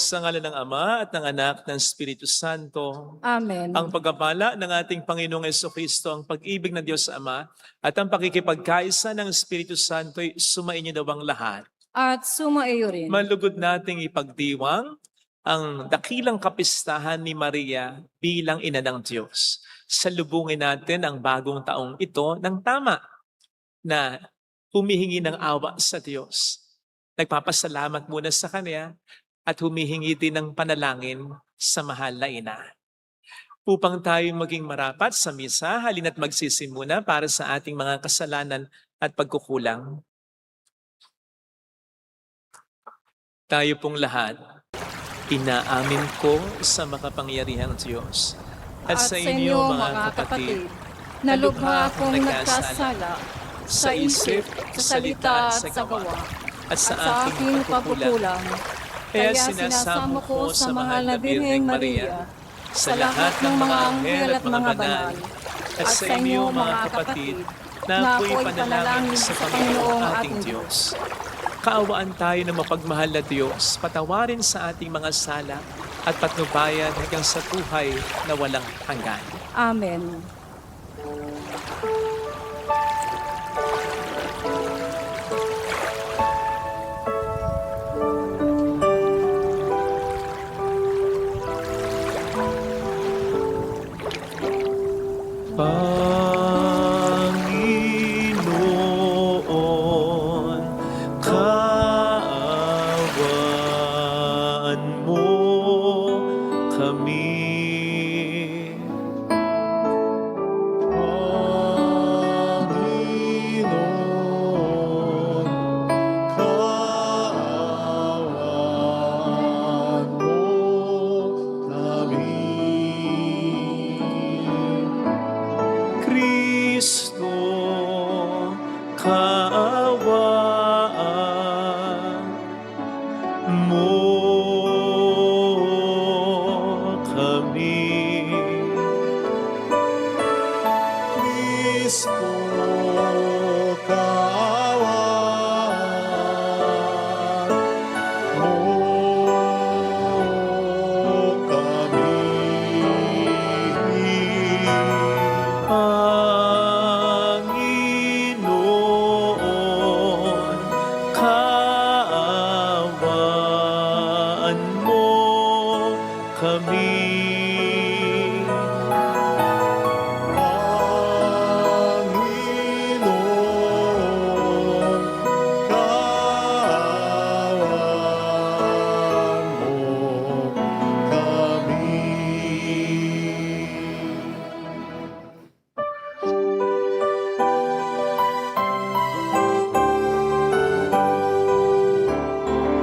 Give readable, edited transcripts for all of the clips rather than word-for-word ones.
sa ngalan ng Ama at ng Anak at ng Espiritu Santo. Amen. Ang pagpapala ng ating Panginoong Jesucristo, ang pag-ibig ng Diyos Ama, at ang pakikipagkaisa ng Espiritu Santo ay sumainyo daw ang lahat. At sumaiyo rin. Malugod nating ipagdiwang ang dakilang kapistahan ni Maria bilang ina ng Diyos. Salubungin natin ang bagong taong ito ng tama na humihingi ng awa sa Diyos. Nagpapasalamat muna sa Kanya at humihingi din ng panalangin sa mahal na ina. Upang tayo maging marapat sa misa, halina't magsisimuna para sa ating mga kasalanan at pagkukulang. Tayo pong lahat, inaamin ko sa makapangyarihang Diyos at sa inyo mga kapatid, na lubha akong nagkasala sa isip, sa salita at sa gawa, at sa aking pagkukulang. Kaya sinasamo ko sa mahal na Birheng Maria, sa lahat ng mga anghel at mga banal, at sa inyo mga kapatid, na ako'y panalangin sa Panginoong ating Diyos. Kaawaan tayo ng mapagmahal na Diyos, patawarin sa ating mga sala at patnubayan hanggang sa buhay na walang hanggan. Amen. Panginoon, kaawaan mo kami. Panginoon, kaawaan mo kami. Kristo, kaawaan mo kami. Kristo, kaawaan mo Panginoon, kaawaan mo kami. Panginoon, kaawaan mo kami.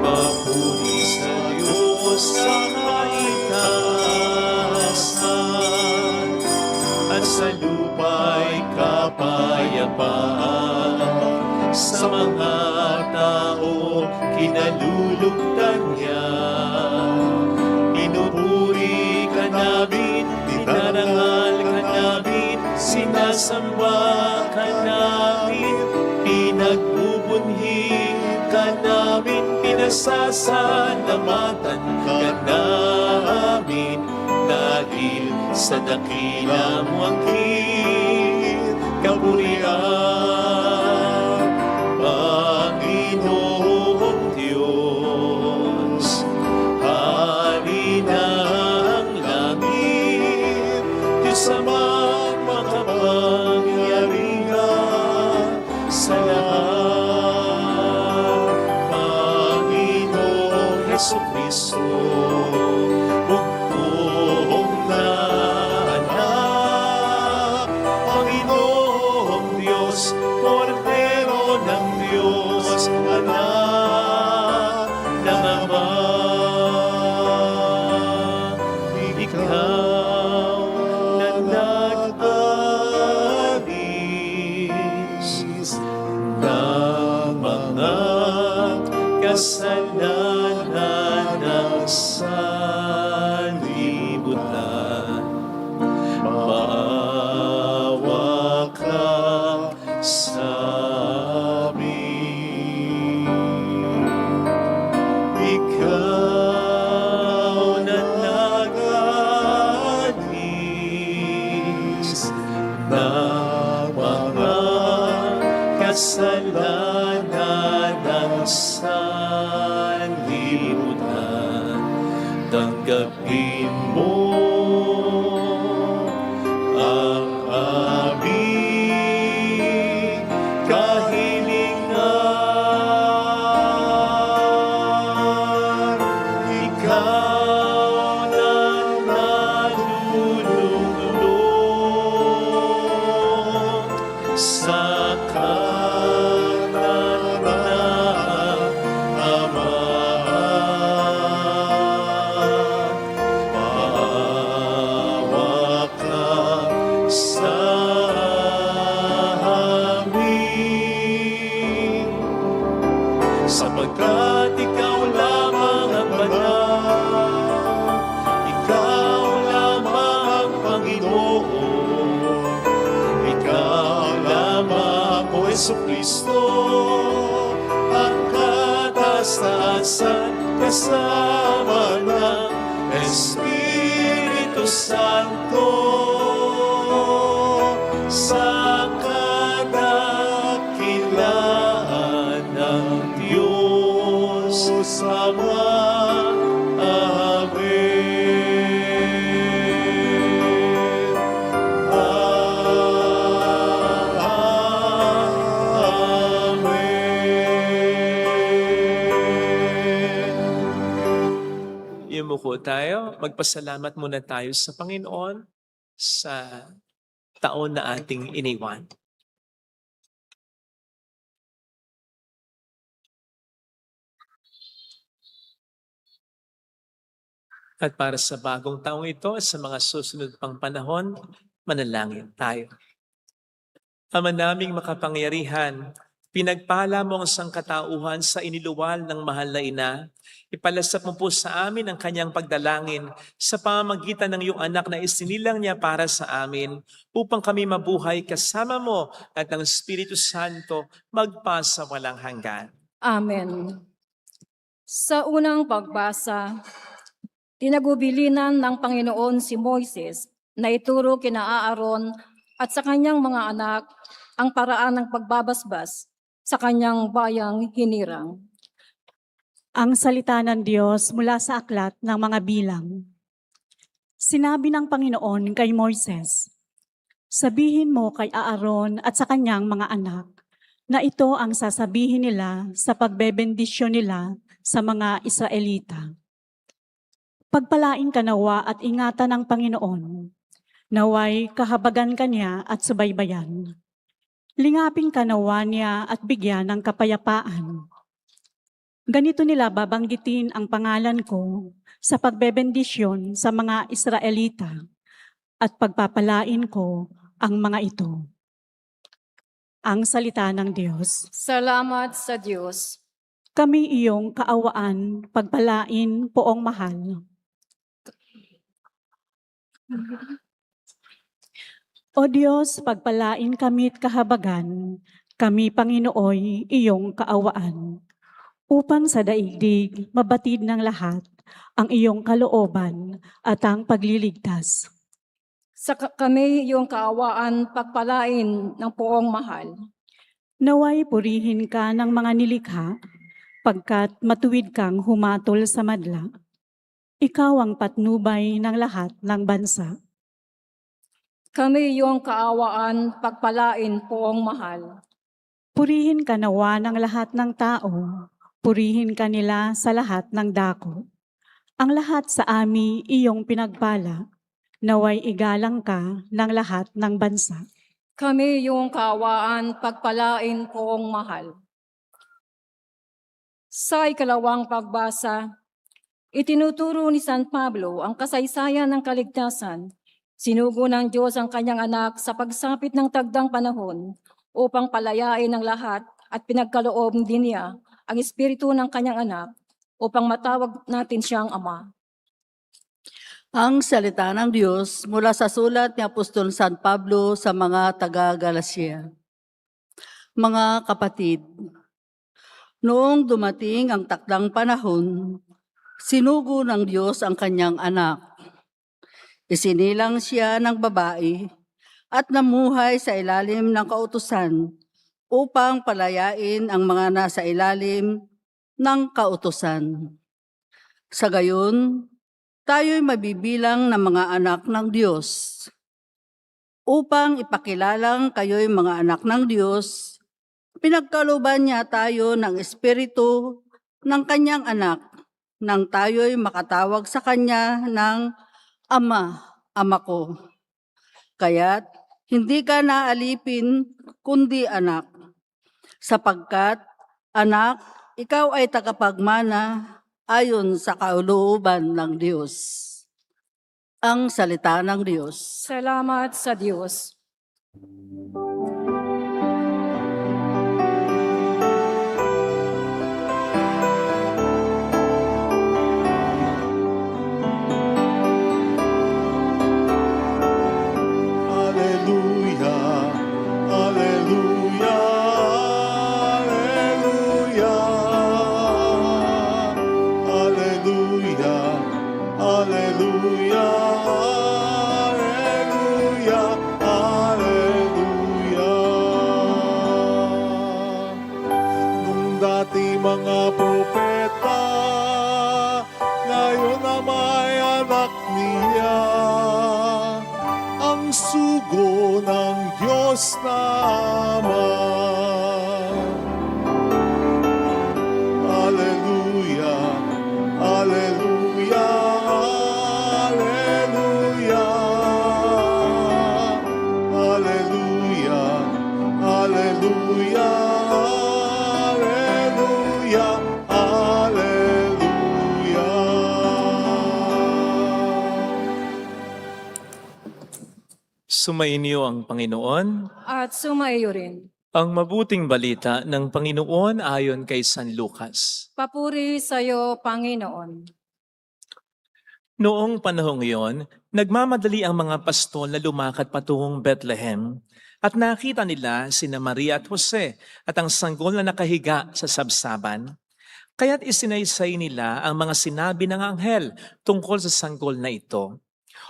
Papuri sa Diyos sa kaitaasan, at sa lupa'y kapayapaan sa mga tao kinalulugdan niya. Pinupuri ka namin, dinarangal ka namin, sinasamba ka namin, pinagbubunhi ka namin, pinasasalamatan ka namin, dahil sa dakila mo ang kapurihan, Panginoong Diyos. Hari ng langit, Diyos amang makapangyarihan sa lahat, Panginoong Jesucristo, bugtong na anak, Panginoong Diyos, Kordero ng Diyos, anak ng Ama. Ikaw na nag-alis ng mga kasalanan ng sanlibutan. Maawa ka sa amin. Ikaw tanggapin mo ang aming kahilingan. Ikaw na nalulunod sa kanan ng Ama. Maawa ka sa amin, sapagkat ikaw lamang ang banal, ikaw lamang ang Panginoon, ikaw lamang, O Jesucristo, ang kataas-taasan kasama ng Espiritu Santo sa kadakilaan ng Diyos Ama. Amen. Amen. Yumuko tayo. Magpasalamat muna tayo sa Panginoon sa taon na ating iniwan. At para sa bagong taong ito, sa mga susunod pang panahon, manalangin tayo. Ama naming makapangyarihan, pinagpala mo ang sangkatauhan sa iniluwal ng mahal na ina. Ipalasap mo po sa amin ang kanyang pagdalangin sa pamamagitan ng iyong anak na isinilang niya para sa amin upang kami mabuhay kasama mo at ang Espiritu Santo magpasa walang hanggan. Amen. Sa unang pagbasa, tinagubilinan ng Panginoon si Moises na ituro kina Aaron at sa kanyang mga anak ang paraan ng pagbabasbas sa kanyang bayang hinirang. Ang salita ng Diyos mula sa aklat ng mga bilang. Sinabi ng Panginoon kay Moises, sabihin mo kay Aaron at sa kanyang mga anak na ito ang sasabihin nila sa pagbebendisyon nila sa mga Israelita. Pagpalain ka nawa at ingatan ng Panginoon, naway kahabagan ka niya at subaybayan. Lingapin ka nawa niya at bigyan ng kapayapaan. Ganito nila babanggitin ang pangalan ko sa pagbebendisyon sa mga Israelita at pagpapalain ko ang mga ito. Ang salita ng Diyos. Salamat sa Diyos. Kami iyong kaawaan, pagpalain, poong mahal. O Diyos, pagpalain kami't kahabagan, kami Panginooy iyong kaawaan. Upang sa daigdig mabatid ng lahat ang iyong kalooban at ang pagliligtas. Sa kami iyong kaawaan, pagpalain ng poong mahal. Naway purihin ka ng mga nilikha, pagkat matuwid kang humatol sa madla. Ikaw ang patnubay ng lahat ng bansa. Kami iyong kaawaan, pagpalain poong mahal. Purihin ka nawa ng lahat ng tao, purihin ka nila sa lahat ng dako. Ang lahat sa ami iyong pinagpala, naway igalang ka ng lahat ng bansa. Kami iyong kaawaan, pagpalain poong mahal. Sa ikalawang pagbasa, itinuturo ni San Pablo ang kasaysayan ng kaligtasan. Sinugo ng Diyos ang kanyang anak sa pagsapit ng tagdang panahon upang palayain ang lahat at pinagkaloob din niya ang espiritu ng kanyang anak upang matawag natin siyang Ama. Ang salita ng Diyos mula sa sulat ni Apostol San Pablo sa mga taga-Galacia. Mga kapatid, noong dumating ang takdang panahon, sinugo ng Diyos ang kanyang anak. Isinilang siya ng babae at namuhay sa ilalim ng kautusan upang palayain ang mga nasa ilalim ng kautusan. Sa gayon, tayo'y mabibilang na mga anak ng Diyos. Upang ipakilalang kayo'y mga anak ng Diyos, pinagkalooban niya tayo ng Espiritu ng Kanyang anak, nang tayo'y makatawag sa Kanya ng Ama, Ama ko. Kaya't hindi ka naalipin kundi anak, sapagkat anak, ikaw ay tagapagmana ayon sa kalooban ng Diyos. Ang salita ng Diyos. Salamat sa Diyos. Alleluia, alleluia, alleluia, alleluia, alleluia, alleluia, alleluia. Nung dati mga propeta, ngayon na may anak niya, ang sugo ng Diyos na Ama. Alleluia, alleluia, alleluia, alleluia, alleluia, alleluia, alleluia. Sumainyo ang Panginoon. At sumaiyo rin. Ang mabuting balita ng Panginoon ayon kay San Lucas. Papuri sa iyo, Panginoon. Noong panahong iyon, nagmamadali ang mga pastol na lumakad patungong Bethlehem at nakita nila sina Maria at Jose at ang sanggol na nakahiga sa sabsaban. Kaya't isinaysay nila ang mga sinabi ng anghel tungkol sa sanggol na ito.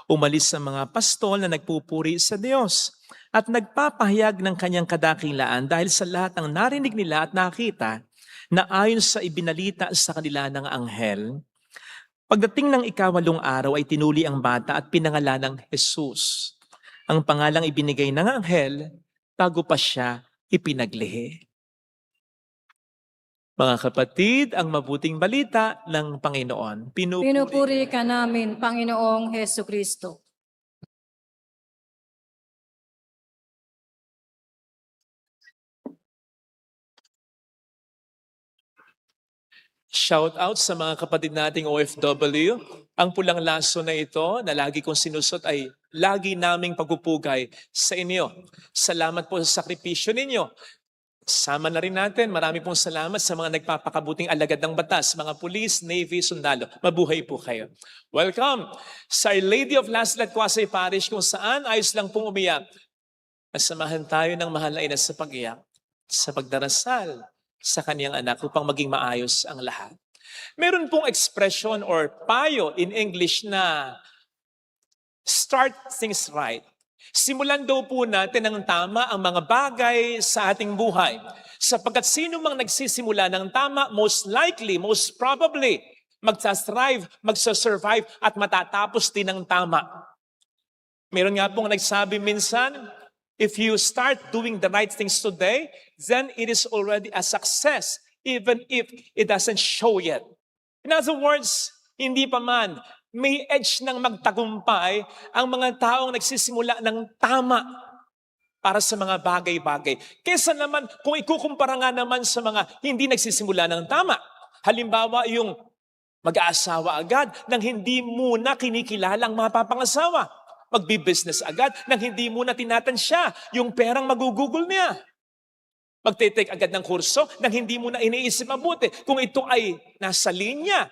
Umalis ang mga pastol na nagpupuri sa Diyos at nagpapahayag ng kanyang kadakilaan dahil sa lahat ng narinig nila at nakita na ayon sa ibinalita sa kanila ng anghel. Pagdating ng 8 araw ay tinuli ang bata at pinangalan ng Jesus. Ang pangalang ibinigay ng anghel bago pa siya ipinaglihi. Mga kapatid, ang mabuting balita ng Panginoon. Pinupuri ka namin, Panginoong Heso Kristo. Shout out sa mga kapatid nating OFW. Ang pulang laso na ito na lagi kong sinusot ay lagi naming pagpupugay sa inyo. Salamat po sa sakripisyo ninyo. Sama na rin natin, marami pong salamat sa mga nagpapakabuting alagad ng batas, mga pulis, navy, sundalo. Mabuhay po kayo. Welcome sa Our Lady of Laslat Quasay Parish kung saan ayos lang pong umiyak. Masamahan tayo ng mahal na ina sa pag-iyak, sa pagdarasal sa kaniyang anak upang maging maayos ang lahat. Meron pong expression or payo in English na start things right. Simulan daw po natin ng tama ang mga bagay sa ating buhay. Sapagkat sino mang nagsisimula ng tama, most likely, most probably, magsastrive, magsasurvive, at matatapos din ng tama. Meron nga pong nagsabi minsan, if you start doing the right things today, then it is already a success, even if it doesn't show yet. In other words, hindi pa man, may edge ng magtagumpay ang mga taong nagsisimula ng tama para sa mga bagay-bagay. Kesa naman, kung ikukumpara nga naman sa mga hindi nagsisimula ng tama. Halimbawa, yung mag-aasawa agad nang hindi muna kinikilala ang mga papangasawa. Magbi-business agad nang hindi muna tinatansya yung perang magugugol niya. Magte-take agad ng kurso nang hindi muna iniisip mabuti. Kung ito ay nasa linya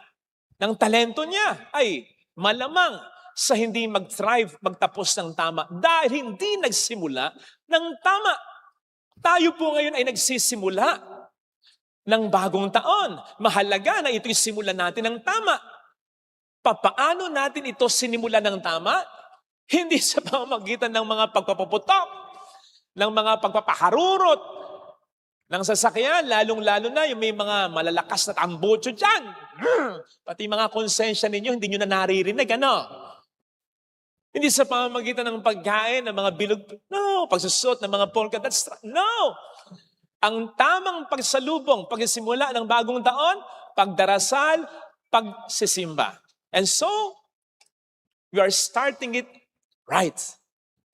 ng talento niya, ay malamang sa hindi mag-thrive, magtapos ng tama dahil hindi nagsimula ng tama. Tayo po ngayon ay nagsisimula ng bagong taon. Mahalaga na ito'y simulan natin ng tama. Papaano natin ito sinimulan ng tama? Hindi sa pamamagitan ng mga pagpapaputok, ng mga pagpapaharurot, ng sasakyan, lalong-lalo na yung may mga malalakas na tambutso dyan. Pati mga konsensya ninyo, hindi nyo na naririnig, ano? Hindi sa pamamagitan ng pagkain, ng mga bilog, no, pagsusot ng mga polka dots, no! Ang tamang pagsalubong, pagsisimula ng bagong taon, pagdarasal, pagsisimba. And so, we are starting it right.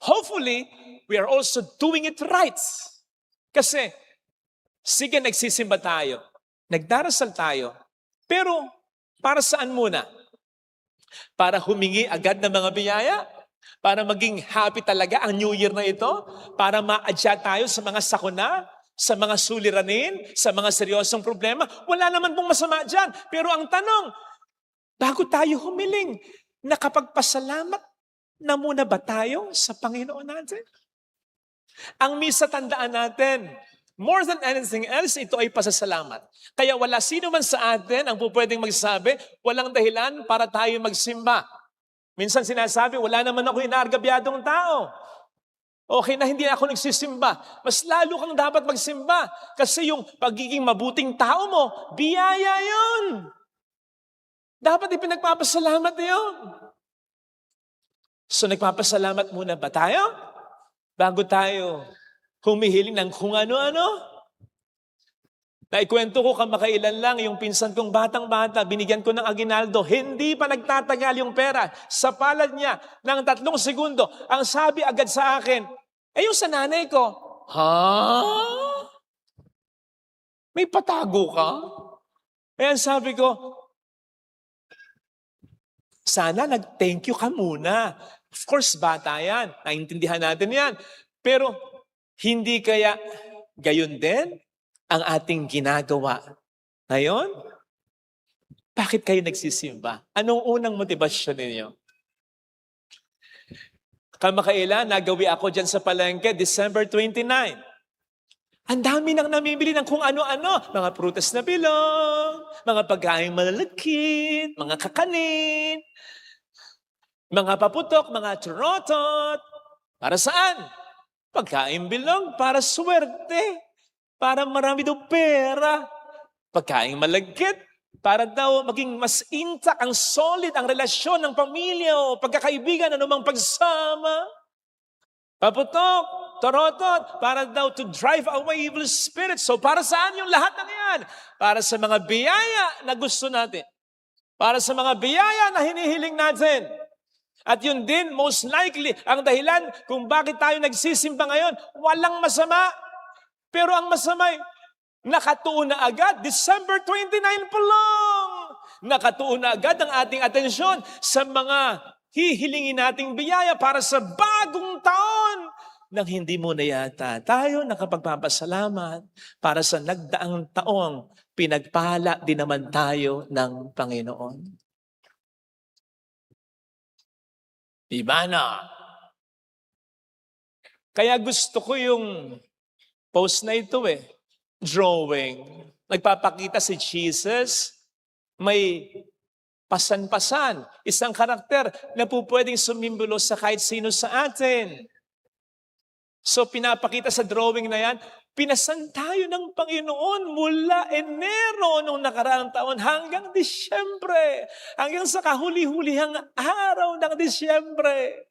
Hopefully, we are also doing it right. Kasi, sige, nagsisimba tayo, nagdarasal tayo, pero para saan muna? Para humingi agad ng mga biyaya? Para maging happy talaga ang New Year na ito? Para ma-adjust tayo sa mga sakuna? Sa mga suliranin? Sa mga seryosong problema? Wala naman pong masama dyan. Pero ang tanong, bago tayo humiling, nakapagpasalamat na muna ba tayo sa Panginoon natin? Ang misa tandaan natin, more than anything else, ito ay pasasalamat. Kaya wala sino man sa atin ang pwedeng magsabi, walang dahilan para tayo magsimba. Minsan sinasabi, wala naman ako inargabyadong tao. Okay na hindi ako nagsisimba. Mas lalo kang dapat magsimba. Kasi yung pagiging mabuting tao mo, biyaya yun. Dapat ipinagpapasalamat yun. So nagpapasalamat muna ba tayo? Bago tayo humihiling ng kung ano-ano. Naikwento ko kamakailan lang yung pinsan kong batang-bata, binigyan ko ng aginaldo, hindi pa nagtatagal yung pera. Sa palad niya, ng 3 segundo, ang sabi agad sa akin, yung sa nanay ko, ha? May patago ka? Ayan sabi ko, sana nag-thank you ka muna. Of course, bata yan. Naintindihan natin yan. Pero, hindi kaya gayon din ang ating ginagawa ngayon? Bakit kayo nagsisimba? Anong unang motibasyon ninyo? Kamakailan, nagawi ako dyan sa palengke, December 29. Ang dami nang namimili ng kung ano-ano. Mga prutas na bilog, mga pagkain malalakit, mga kakanin, mga paputok, mga turotot. Para saan? Pagkain bilog, para swerte. Para marami daw pera. Pagkain malagkit, para daw maging mas intact, ang solid, ang relasyon ng pamilya o pagkakaibigan, anumang pagsama. Paputok, torotot, para daw to drive away evil spirits. So para saan yung lahat ng yan? Para sa mga biyaya na gusto natin. Para sa mga biyaya na hinihiling natin. At yun din, most likely, ang dahilan kung bakit tayo nagsisimba ngayon, walang masama. Pero ang masamay, nakatuon na agad, December 29 pa lang. Nakatuon na agad ang ating atensyon sa mga hihilingin nating biyaya para sa bagong taon. Nang hindi mo na yata tayo nakapagpapasalamat para sa nagdaang taong pinagpala din naman tayo ng Panginoon. Diba na? Kaya gusto ko yung post na ito drawing. Nagpapakita si Jesus, may pasan-pasan, isang karakter na po pwedeng sumimbolo sa kahit sino sa atin. So pinapakita sa drawing na yan, pinasan tayo ng Panginoon mula Enero nung nakaraang taon hanggang Disyembre, hanggang sa kahuli-hulihang araw ng Disyembre.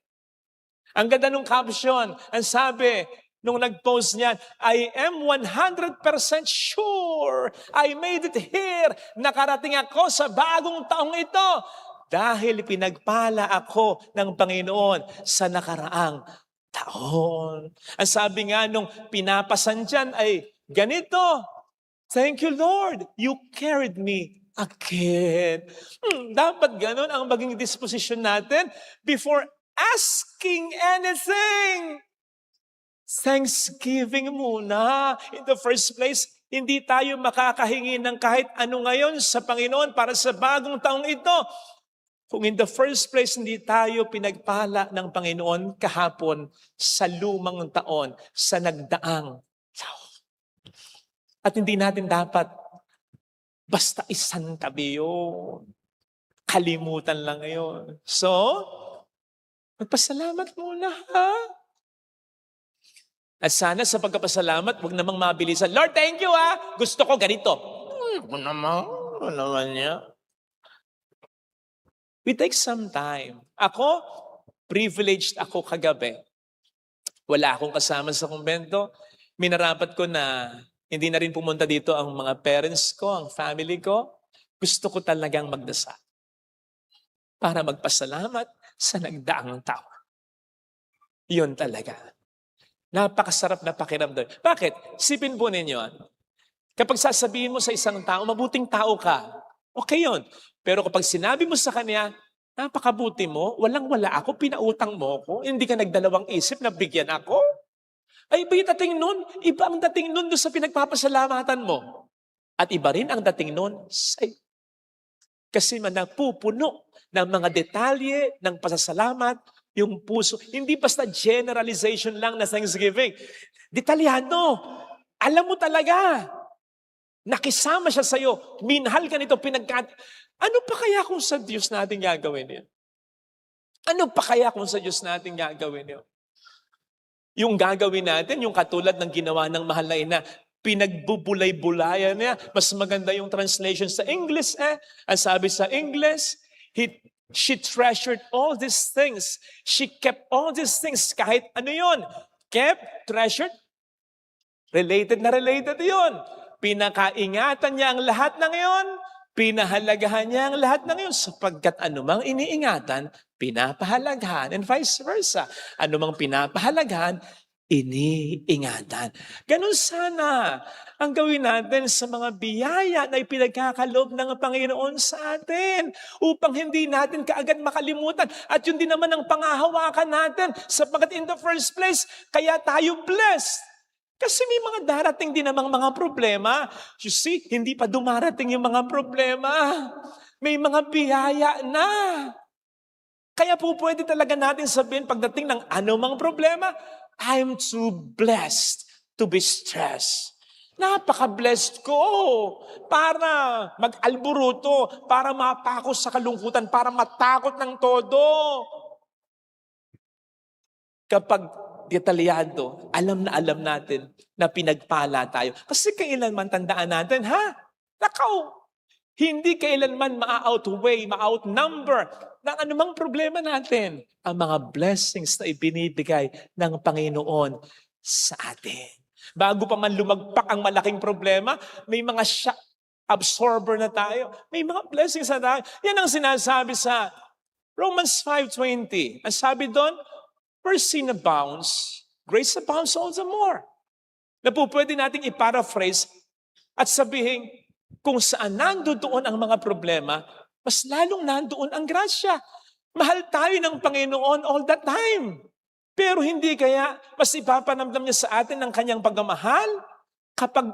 Ang ganda ng caption, ang sabi, nung nag-post niyan, I am 100% sure I made it here. Nakarating ako sa bagong taong ito dahil pinagpala ako ng Panginoon sa nakaraang taon. Ang sabi nga nung pinapasan dyan ay ganito, thank you Lord, you carried me again. Dapat ganun ang maging disposition natin before asking anything. Thanksgiving muna. In the first place, hindi tayo makakahingi ng kahit ano ngayon sa Panginoon para sa bagong taong ito. Kung in the first place, hindi tayo pinagpala ng Panginoon kahapon sa lumang taon, sa nagdaang taon. At hindi natin dapat basta isang tabi yun. Kalimutan lang yun. So, magpasalamat muna, ha? At sana sa pagkapasalamat, huwag namang mabilisan. Lord, thank you Gusto ko ganito. Ano naman niya? We take some time. Ako, privileged ako kagabi. Wala akong kasama sa kumbento. Minarapat ko na hindi na rin pumunta dito ang mga parents ko, ang family ko. Gusto ko talagang magdasal para magpasalamat sa nagdaang taon. Yun talaga. Napakasarap na pakiramdam. Bakit? Sipin po ninyo. Kapag sasabihin mo sa isang tao, mabuting tao ka, okay yun. Pero kapag sinabi mo sa kanya, napakabuti mo, walang-wala ako, pinautang mo ako, hindi ka nagdalawang isip na bigyan ako. Ay, iba yung dating nun. Iba ang dating nun doon sa pinagpapasalamatan mo. At iba rin ang dating nun sa'yo. Kasi napupuno ng mga detalye ng pasasalamat yung puso. Hindi basta generalization lang na Thanksgiving. Detalyado. Alam mo talaga. Nakisama siya sa'yo. Minahal ka nito. Ano pa kaya kung sa Diyos natin gagawin yun? Ano pa kaya kung sa Diyos natin gagawin yun? Yung gagawin natin, yung katulad ng ginawa ng mahal na ina, pinagbubulay-bulayan niya. Mas maganda yung translation sa English Ang sabi sa English, she treasured all these things. She kept all these things. Kahit ano yun. Kept, treasured, related na related yun. Pinakaingatan niya ang lahat ng iyon. Pinahalagahan niya ang lahat ng iyon. Sapagkat anumang iniingatan, pinapahalagahan. And vice versa. Anumang pinapahalagahan, iniingatan. Ganun sana ang gawin natin sa mga biyaya na ipinagkakaloob ng Panginoon sa atin upang hindi natin kaagad makalimutan. At yun din naman ang pangahawakan natin sapagkat in the first place, kaya tayo blessed. Kasi may mga darating din namang mga problema. You see, hindi pa dumarating yung mga problema. May mga biyaya na. Kaya po pwede talaga natin sabihin pagdating ng anumang problema, I'm too blessed to be stressed. Napaka-blessed ko para mag-alburuto, para mapako sa kalungkutan, para matakot ng todo. Kapag detalyado, alam natin na pinagpala tayo. Kasi kailanman tandaan natin, Nakaw, hindi kailanman ma-outweigh, ma-outnumber ng anumang problema natin ang mga blessings na ibinibigay ng Panginoon sa atin. Bago pa man lumagpak ang malaking problema, may mga shock absorber na tayo. May mga blessings na tayo. Yan ang sinasabi sa Romans 5:20. Ang sabi doon, where sin abounds, grace abounds all the more. Na po pwede nating i-paraphrase at sabihin, kung saan nandoon ang mga problema, mas lalong nandoon ang grasya. Mahal tayo ng Panginoon all the time. Pero hindi kaya mas ipapanamdam niya sa atin ang kanyang pagmamahal kapag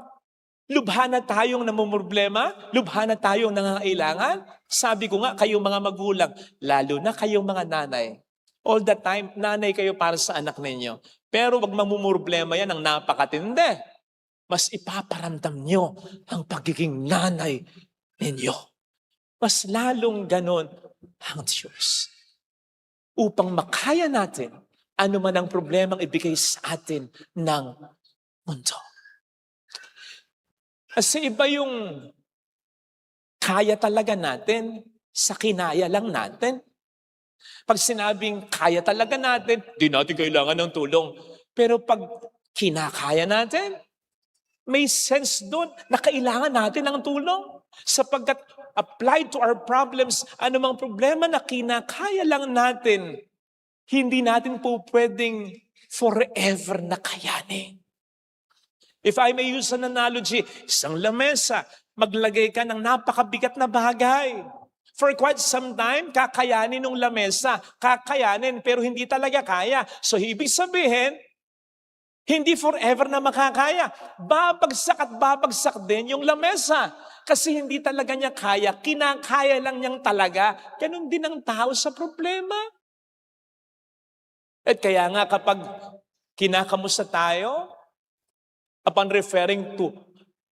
lubha na tayong namumroblema, lubha na tayong nangangailangan? Sabi ko nga, kayong mga magulang, lalo na kayong mga nanay, all the time, nanay kayo para sa anak ninyo. Pero wag mamumroblema yan ang napakatindi. Mas ipaparamdam nyo ang pagiging nanay ninyo. Mas lalong ganon ang Diyos. Upang makaya natin ano man ang problemang ibigay sa atin ng mundo. Kasi iba yung kaya talaga natin sa kinaya lang natin. Pag sinabing kaya talaga natin, di natin kailangan ng tulong. Pero pag kinakaya natin, may sense doon na kailangan natin ng tulong. Sapagkat applied to our problems, anumang problema na kinakaya lang natin, hindi natin po pwedeng forever na kayanin. If I may use an analogy, isang lamesa, maglagay ka ng napakabigat na bagay. For quite some time, kakayanin ng lamesa. Kakayanin, pero hindi talaga kaya. So, ibig sabihin, hindi forever na makakaya. Babagsak at babagsak din yung lamesa. Kasi hindi talaga niya kaya. Kinakaya lang niyang talaga. Ganun din ang tao sa problema. At kaya nga kapag kinakamusta tayo, upon referring to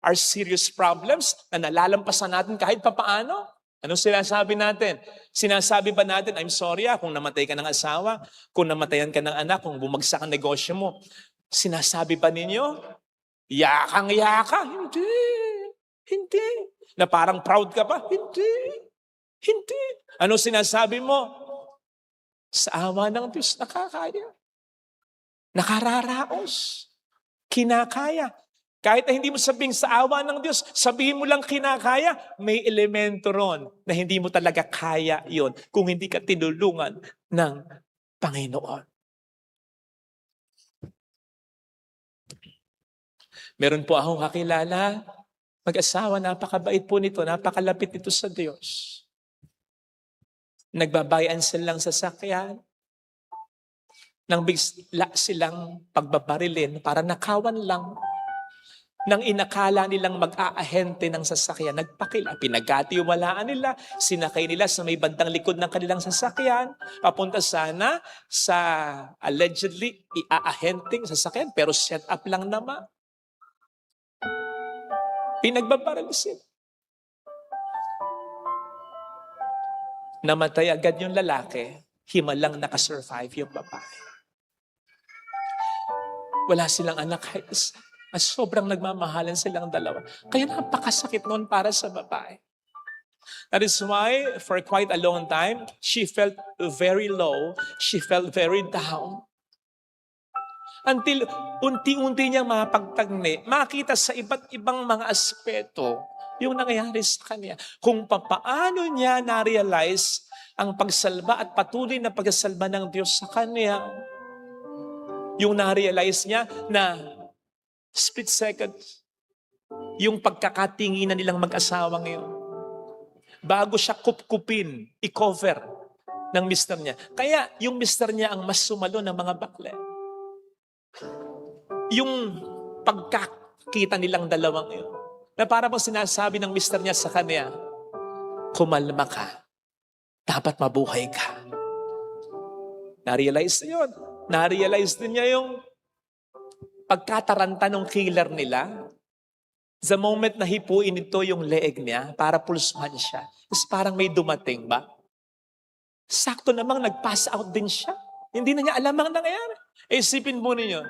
our serious problems na nalalampasan natin kahit papaano, anong sinasabi natin? Sinasabi ba natin, I'm sorry kung namatay ka ng asawa, kung namatayan ka ng anak, kung bumagsak ang negosyo mo. Sinasabi ba ninyo, yakang-yaka? Hindi. Hindi. Na parang proud ka pa? Hindi. Hindi. Ano sinasabi mo? Sa awa ng Diyos, nakakaya. Nakararaos. Kinakaya. Kahit na hindi mo sabihin sa awa ng Diyos, sabihin mo lang kinakaya, may elemento ron na hindi mo talaga kaya yon kung hindi ka tinulungan ng Panginoon. Meron po akong kakilala, mag-asawa, napakabait po nito, napakalapit nito sa Diyos. Nagbabayan silang sasakyan, nang bigla silang pagbabarilin para nakawan lang. Nang inakala nilang mag-aahente ng sasakyan, nagpakila, pinagkatiwalaan nila, sinakay nila sa may bandang likod ng kanilang sasakyan, papunta sana sa allegedly iaahenteng sasakyan, pero set up lang naman. Pinagbabaralisin. Namatay agad yung lalaki, himalang nakasurvive yung babae. Wala silang anak kahit isa. At sobrang nagmamahalan silang dalawa. Kaya napakasakit noon para sa babae. That is why, for quite a long time, she felt very low. She felt very down. Until unti-unti niyang mapagtagni, makita sa iba't ibang mga aspeto yung nangyayari sa kanya. Kung papaano niya na-realize ang pagsalba at patuloy na pagsalba ng Diyos sa kanya. Yung na-realize niya na split second, yung pagkakatinginan nilang mag-asawa ngayon. Bago siya kupkupin, i-cover ng mister niya. Kaya yung mister niya ang mas sumalo ng mga bakle. Yung pagkakita nilang dalawang yun. Na para bang sinasabi ng mister niya sa kanya, kumalma ka, dapat mabuhay ka. Na-realize na yun. Na-realize din niya yung pagkataranta ng killer nila. The moment na hipuin ito yung leeg niya para pulsuhan siya, is parang may dumating ba? Sakto namang nag-pass out din siya. Hindi na niya alam ang nangyayari. Isipin mo ninyo,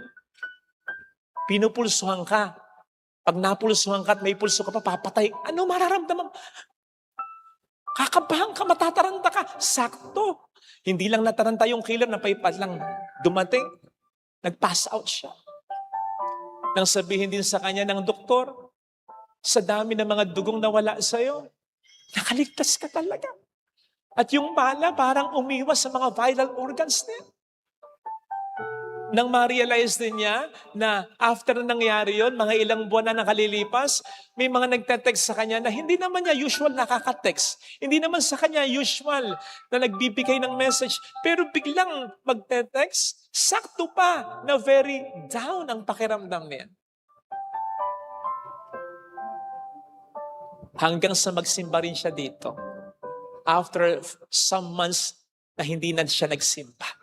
pinupulsuhan ka. Pag napulsuhan ka at may pulso ka pa, papatay. Ano mararamdaman? Kakabahan ka, matataranta ka. Sakto. Hindi lang nataranta yung killer, napaypat lang dumating. Nag-pass out siya. Nang sabihin din sa kanya ng doktor, sa dami ng mga dugong nawala sa'yo, nakaligtas ka talaga. At yung bala parang umiwas sa mga vital organs niya. Nang ma-realize din niya na after na nangyari yon, mga ilang buwan na nakalilipas, may mga nagte-text sa kanya na hindi naman niya usual nakaka-text. Hindi naman sa kanya usual na nagbibigay ng message. Pero biglang magte-text, sakto pa na very down ang pakiramdam niya. Hanggang sa magsimba rin siya dito. After some months na hindi na siya nagsimba.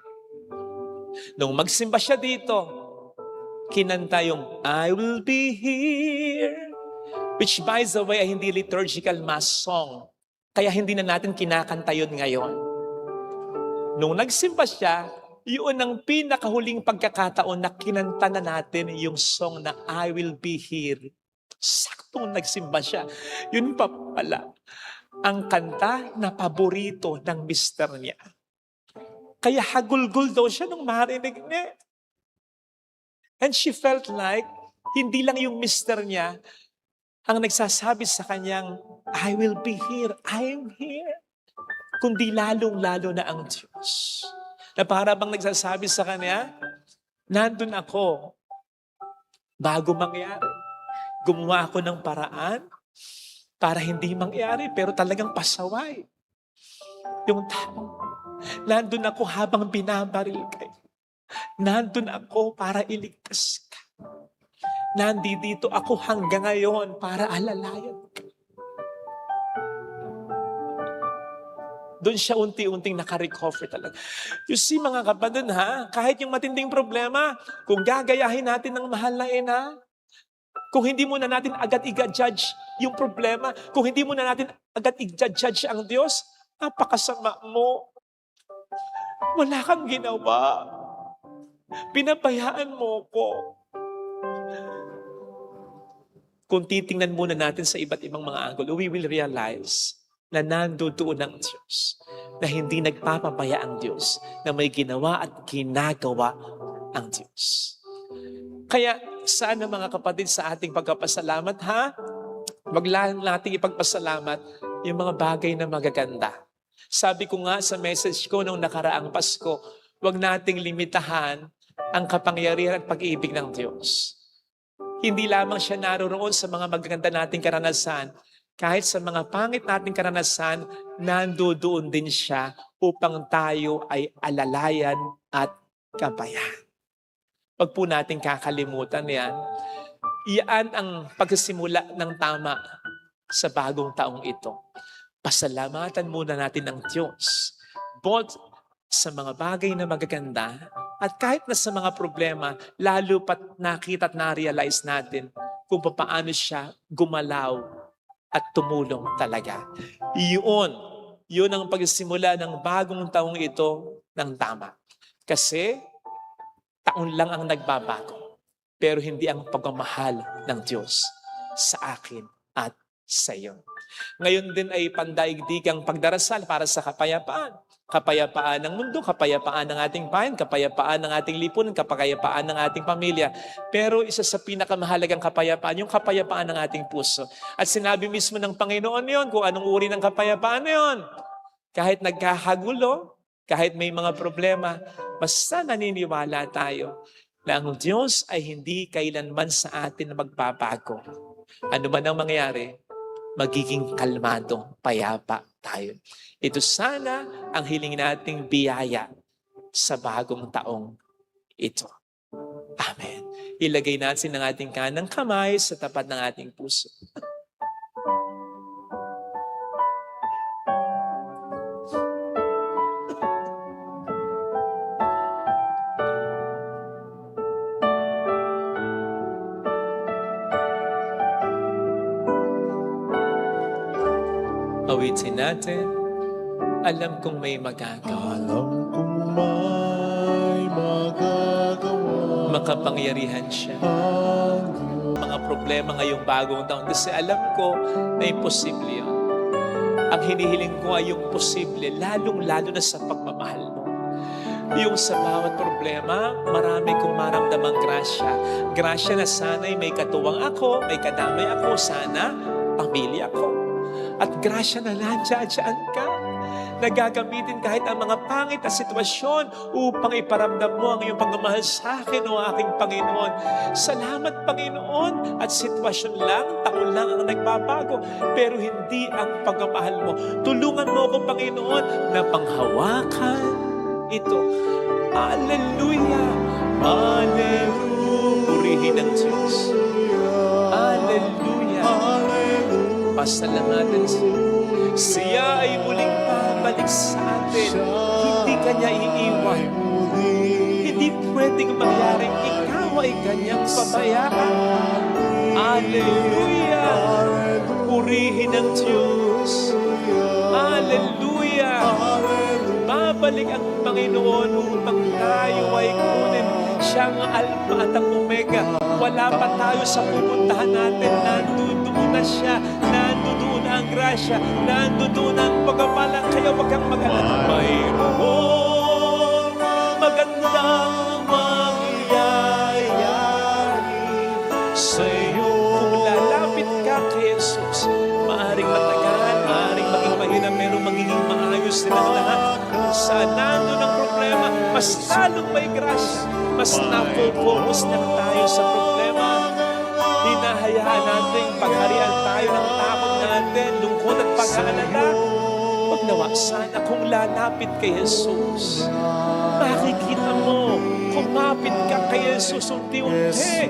Nung magsimba siya dito, kinanta yung I will be here, which by the way ay hindi liturgical mass song. Kaya hindi na natin kinakanta yun ngayon. Nung nagsimba siya, yun ang pinakahuling pagkakataon na kinanta na natin yung song na I will be here. Saktong nagsimba siya. Yun pa pala ang kanta na paborito ng mister niya. Kaya hagulgul daw siya nung marinig niya. And she felt like, hindi lang yung mister niya ang nagsasabi sa kanyang, I will be here, I am here. Kundi lalong-lalo na ang Diyos. Na para bang nagsasabi sa kanya, nandun ako bago mangyari. Gumawa ako ng paraan para hindi mangyari, pero talagang pasaway. Yung tao. Nandun ako habang binabaril kayo. Nandun ako para iligtas ka. Nandito ako hanggang ngayon para alalayan ka. Doon siya unti-unting nakarecover talaga. You see mga kapatid ha, kahit yung matinding problema, kung gagayahin natin ng mahal na ina, kung hindi muna natin agad i-judge yung problema, kung hindi muna natin agad i-judge ang Diyos, napakasama mo. Wala kang ginawa. Pinabayaan mo ko. Kung titingnan muna natin sa iba't ibang mga angulo, we will realize na nandoon ang Diyos, na hindi nagpapabaya ang Diyos, na may ginawa at ginagawa ang Diyos. Kaya sana mga kapatid sa ating pagkapasalamat, wag lang nating ipagpasalamat yung mga bagay na magaganda. Sabi ko nga sa message ko nung nakaraang Pasko, wag nating limitahan ang kapangyarihan at pag-ibig ng Diyos. Hindi lamang siya naroon sa mga magaganda nating karanasan, kahit sa mga pangit nating karanasan, nandoon din siya upang tayo ay alalayan at gabayan. Wag po natin kakalimutan yan. Iyan ang pagsisimula ng tama sa bagong taong ito. Pasalamatan muna natin ang Diyos. Both sa mga bagay na magaganda at kahit na sa mga problema, lalo pat nakita at na-realize natin kung paano siya gumalaw at tumulong talaga. Yun ang pagsimula ng bagong taong ito ng tama. Kasi taon lang ang nagbabago, pero hindi ang pagmamahal ng Diyos sa akin at sa iyo. Ngayon din ay pandaigdigang pagdarasal para sa kapayapaan. Kapayapaan ng mundo, kapayapaan ng ating bayan, kapayapaan ng ating lipunan, kapayapaan ng ating pamilya. Pero isa sa pinakamahalagang kapayapaan, yung kapayapaan ng ating puso. At sinabi mismo ng Panginoon yon kung anong uri ng kapayapaan na yon. Kahit nagkakagulo, kahit may mga problema, basta naniniwala tayo na ang Diyos ay hindi kailanman sa atin na magbabago. Ano man ang mangyari, magiging kalmado, payapa tayo. Ito sana ang hiling nating biyaya sa bagong taong ito. Amen. Ilagay natin ang ating kanang kamay sa tapat ng ating puso. Awitin natin, alam kong may magagawa. Alam kong may magagawa Makapangyarihan siya. ang Diyos. Mga problema ngayong bagong taon kasi alam ko na imposible yun. Ang hinihiling ko ay yung posible, lalong-lalo na sa pagmamahal mo. Yung sa bawat problema, marami kong maramdamang grasya. Grasya na sana'y may katuwang ako, may kadamay ako, sana pamilya ko. At grasya na nandiyan ka. Nagagamitin kahit ang mga pangit na sitwasyon upang iparamdam mo ang iyong pagmamahal sa akin, o aking Panginoon. Salamat, Panginoon. At sitwasyon lang, taon lang ang nagbabago, pero hindi ang pagmamahal mo. Tulungan mo ako, Panginoon, na panghawakan ito. Hallelujah! Hallelujah! Purihin ang Diyos. Hallelujah! Pasalamatan siya. Siya ay muling babalik sa atin. Hindi kanya iiwan. Hindi pwedeng mangyaring ikaw ay kanyang pabayaan. Hallelujah! Purihin ang Diyos. Hallelujah! Babalik ang Panginoon upang tayo ay kunin. Siya ang Alpha at ang Omega. Wala pa tayo sa pupuntahan natin. Nandoon na siya. Nandoon na ang grasya. Nandoon na ang pagpapalang. Kaya wag kang mag-alala. Mayroon magandang mangyayari sa iyo. Kung lalapit ka kay Jesus, maaaring matagal, maaaring maging mahirap, pero magiging maayos silang lahat. Saan nandun ang problema, mas lalong may grasya. Mas napo-focus na tayo sa problema. Hinahayaan natin pagharian tayo ng takot natin, lungkot at pag-aalala. Huwag nawa, sana kung lalapit kay Jesus, makikita mo, kumapit ka kay Jesus unti-unti.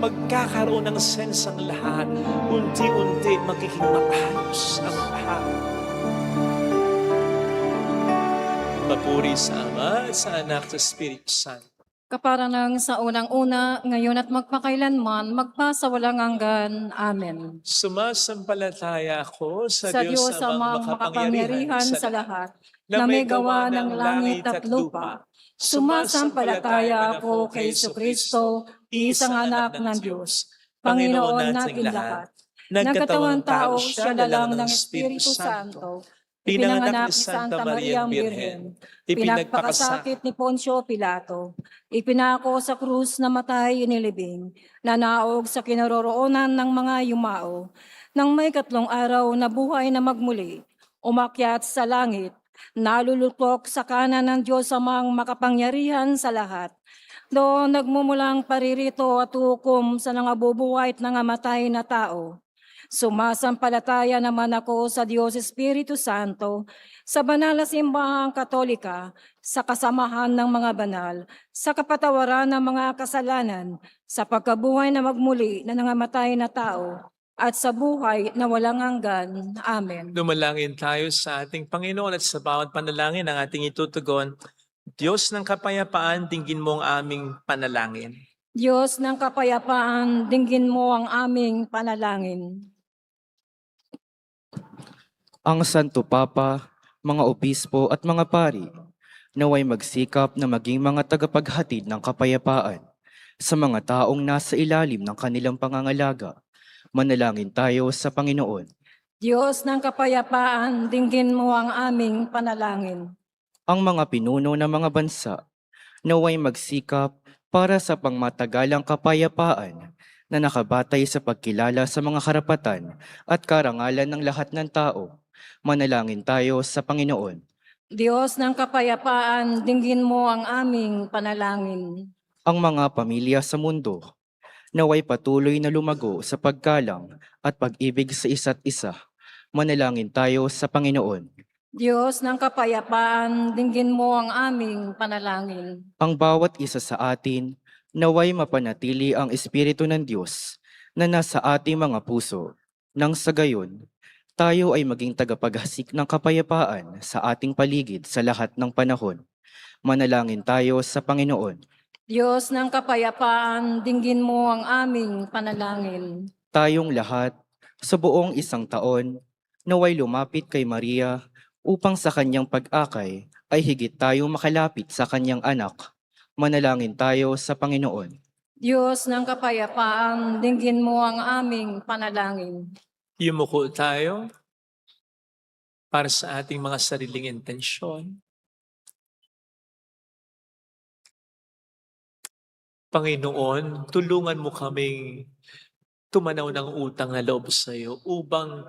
Magkakaroon ng sense ang lahat. Unti-unti magiging maayos ang lahat. Papuri sa Ama, sa Anak, sa Espiritu Santo. Kaparanang sa unang-una, ngayon at magpakailanman, magpasawalang hanggan. Amen. Sumasampalataya ako sa Sa Diyos Diyos amang amang makapangyarihan sa lahat, na may gawa ng langit at lupa. Sumasampalataya ako kay Kristo, isang anak ng Diyos, Panginoon natin lahat. Nagkatawang tao siya lalang ng Espiritu Santo, ipinanganak ni Santa Maria ang Birhen, pinagpakasakit ni Poncio Pilato, ipinako sa krus na matay inilibing, nanaog sa kinaroroonan ng mga yumao, nang may 3 araw na buhay na magmuli, umakyat sa langit, nalulutok sa kanan ng Diyos amang makapangyarihan sa lahat. Doon nagmumulang paririto at hukom sa nangabubuhay at nangamatay na tao. Sumasampalataya naman ako sa Diyos Espiritu Santo, sa banal na simbahang Katolika, sa kasamahan ng mga banal, sa kapatawaran ng mga kasalanan, sa pagkabuhay na magmuli na nangamatay na tao, at sa buhay na walang hanggan. Amen. Dumalangin tayo sa ating Panginoon at sa bawat panalangin ang ating itutugon. Diyos ng kapayapaan, dinggin mo ang aming panalangin. Diyos ng kapayapaan, dinggin mo ang aming panalangin. Ang Santo Papa, mga obispo at mga pari, naway magsikap na maging mga tagapaghatid ng kapayapaan sa mga taong nasa ilalim ng kanilang pangangalaga. Manalangin tayo sa Panginoon. Diyos ng kapayapaan, dinggin mo ang aming panalangin. Ang mga pinuno ng mga bansa, naway magsikap para sa pangmatagalang kapayapaan na nakabatay sa pagkilala sa mga karapatan at karangalan ng lahat ng tao. Manalangin tayo sa Panginoon. Diyos ng kapayapaan, dinggin mo ang aming panalangin. Ang mga pamilya sa mundo, naway patuloy na lumago sa paggalang at pag-ibig sa isa't isa. Manalangin tayo sa Panginoon. Diyos ng kapayapaan, dinggin mo ang aming panalangin. Ang bawat isa sa atin, naway mapanatili ang Espiritu ng Diyos na nasa ating mga puso. Nang sa gayon, tayo ay maging tagapaghasik ng kapayapaan sa ating paligid sa lahat ng panahon. Manalangin tayo sa Panginoon. Diyos ng kapayapaan, dinggin mo ang aming panalangin. Tayong lahat, sa buong 1 taon, naway lumapit kay Maria upang sa kanyang pag-akay ay higit tayong makalapit sa kanyang anak. Manalangin tayo sa Panginoon. Diyos ng kapayapaan, dinggin mo ang aming panalangin. Yumuko tayo para sa ating mga sariling intensyon. Panginoon, tulungan mo kaming tumanaw ng utang na loob sa iyo upang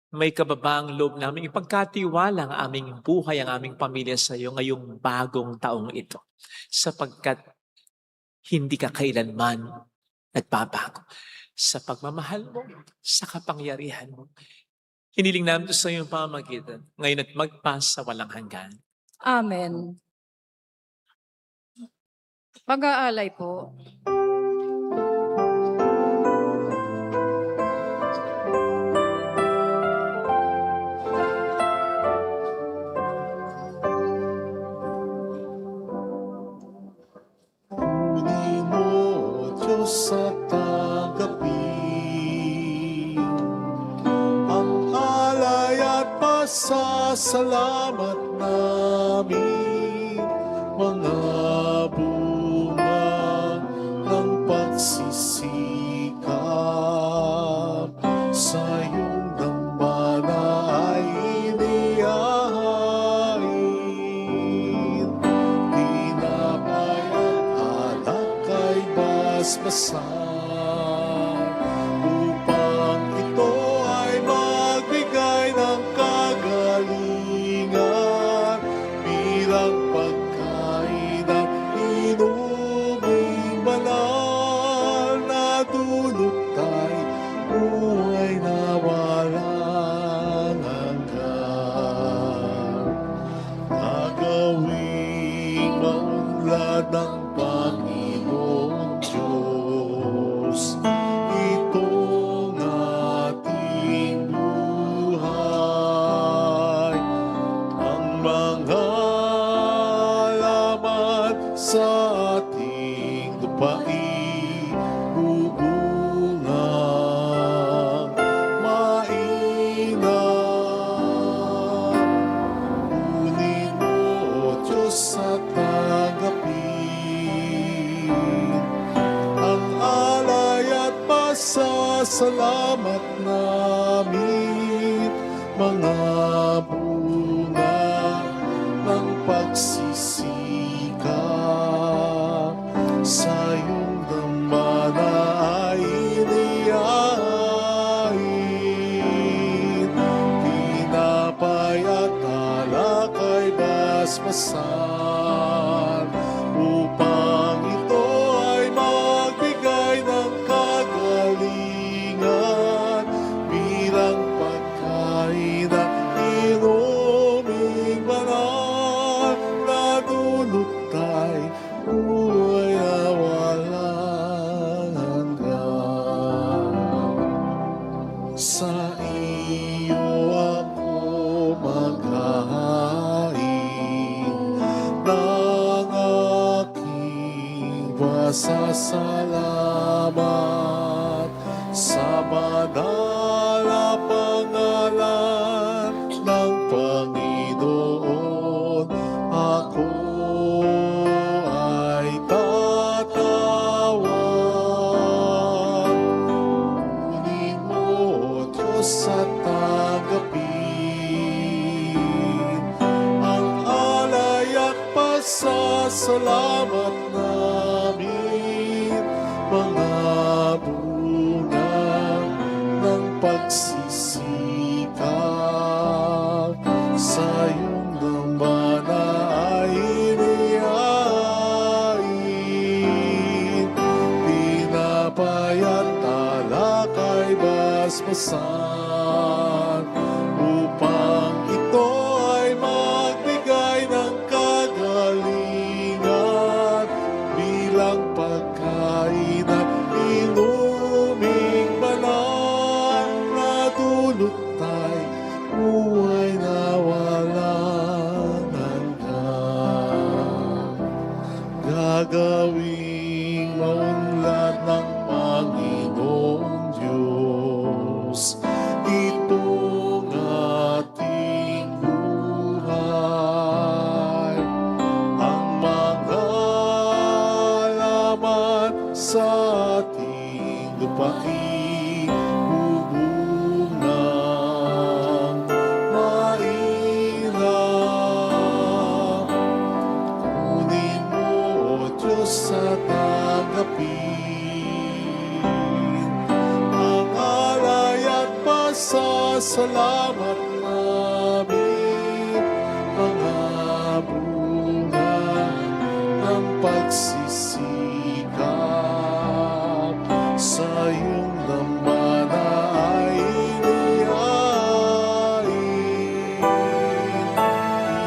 may kababaang loob namin ipagkatiwala ang aming buhay, ang aming pamilya sa iyo ngayong bagong taong ito. Sapagkat hindi ka kailanman nagbabago. Sa pagmamahal mo, sa kapangyarihan mo. Hiniling namin ito sa iyong pamamagitan, ngayon at magpas sa walang hanggan. Amen. Pag-aalay po. Kunin mo, Diyos, at tanggapin ang alay at pasasalamat namin, mga bunga ng pagsisikap sa iyong dambana ay inihahain. Tinapay at alak ay basbasan upang ito ay magbigay ng kagalingan bilang pagkain at inuming banal na dulot ay buhay na walang hanggan. Gagawing maunlad ng Panginoon Diyos itong ating buhay. Ang mga lupain bubungang mainam. Kunin mo, O Diyos, at tanggapin ang alay at pasasalamat namin, mga bunga ng pagsisikap sa iyong dambana ay inihain. Tinapay at alak ay basbasan upang ito ay magbigay ng kagalingan bilang pagkain at inuming banal na dulutay buhay na walang hanggan. Sa iyo ako maghahain ng aking pasasalamat sa banal na pangalan ng Panginoon. Ako ay tatawag. Kunin mo, O Diyos, at tanggapin ang alay at pasasalamat namin, mga bunga ng pagsisikap sa iyong dambana ay inihain. Tinapay at alak ay basbasan upang ito ay magbigay ng kagalingan bilang pagkain at inuming banal na dulutay buhay na walang hanggan. Gagawing maunlad ng Panginoong Diyos itong ating buhay. Ang mga laman sa ating lupain bubungang mainam. Kunin mo, O Diyos, at tanggapin ang alay at pasasalamat namin, mga bunga ng pagsisikap sa iyong dambana ay inihain.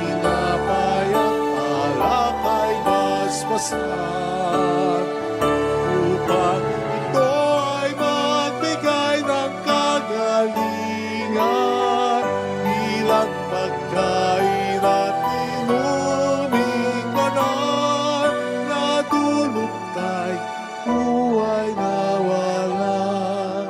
Tinapay at alak ay basbasan upang ito ay magbigay ng kagalingan bilang pagkain at inuming banal na dulutay buhay na walang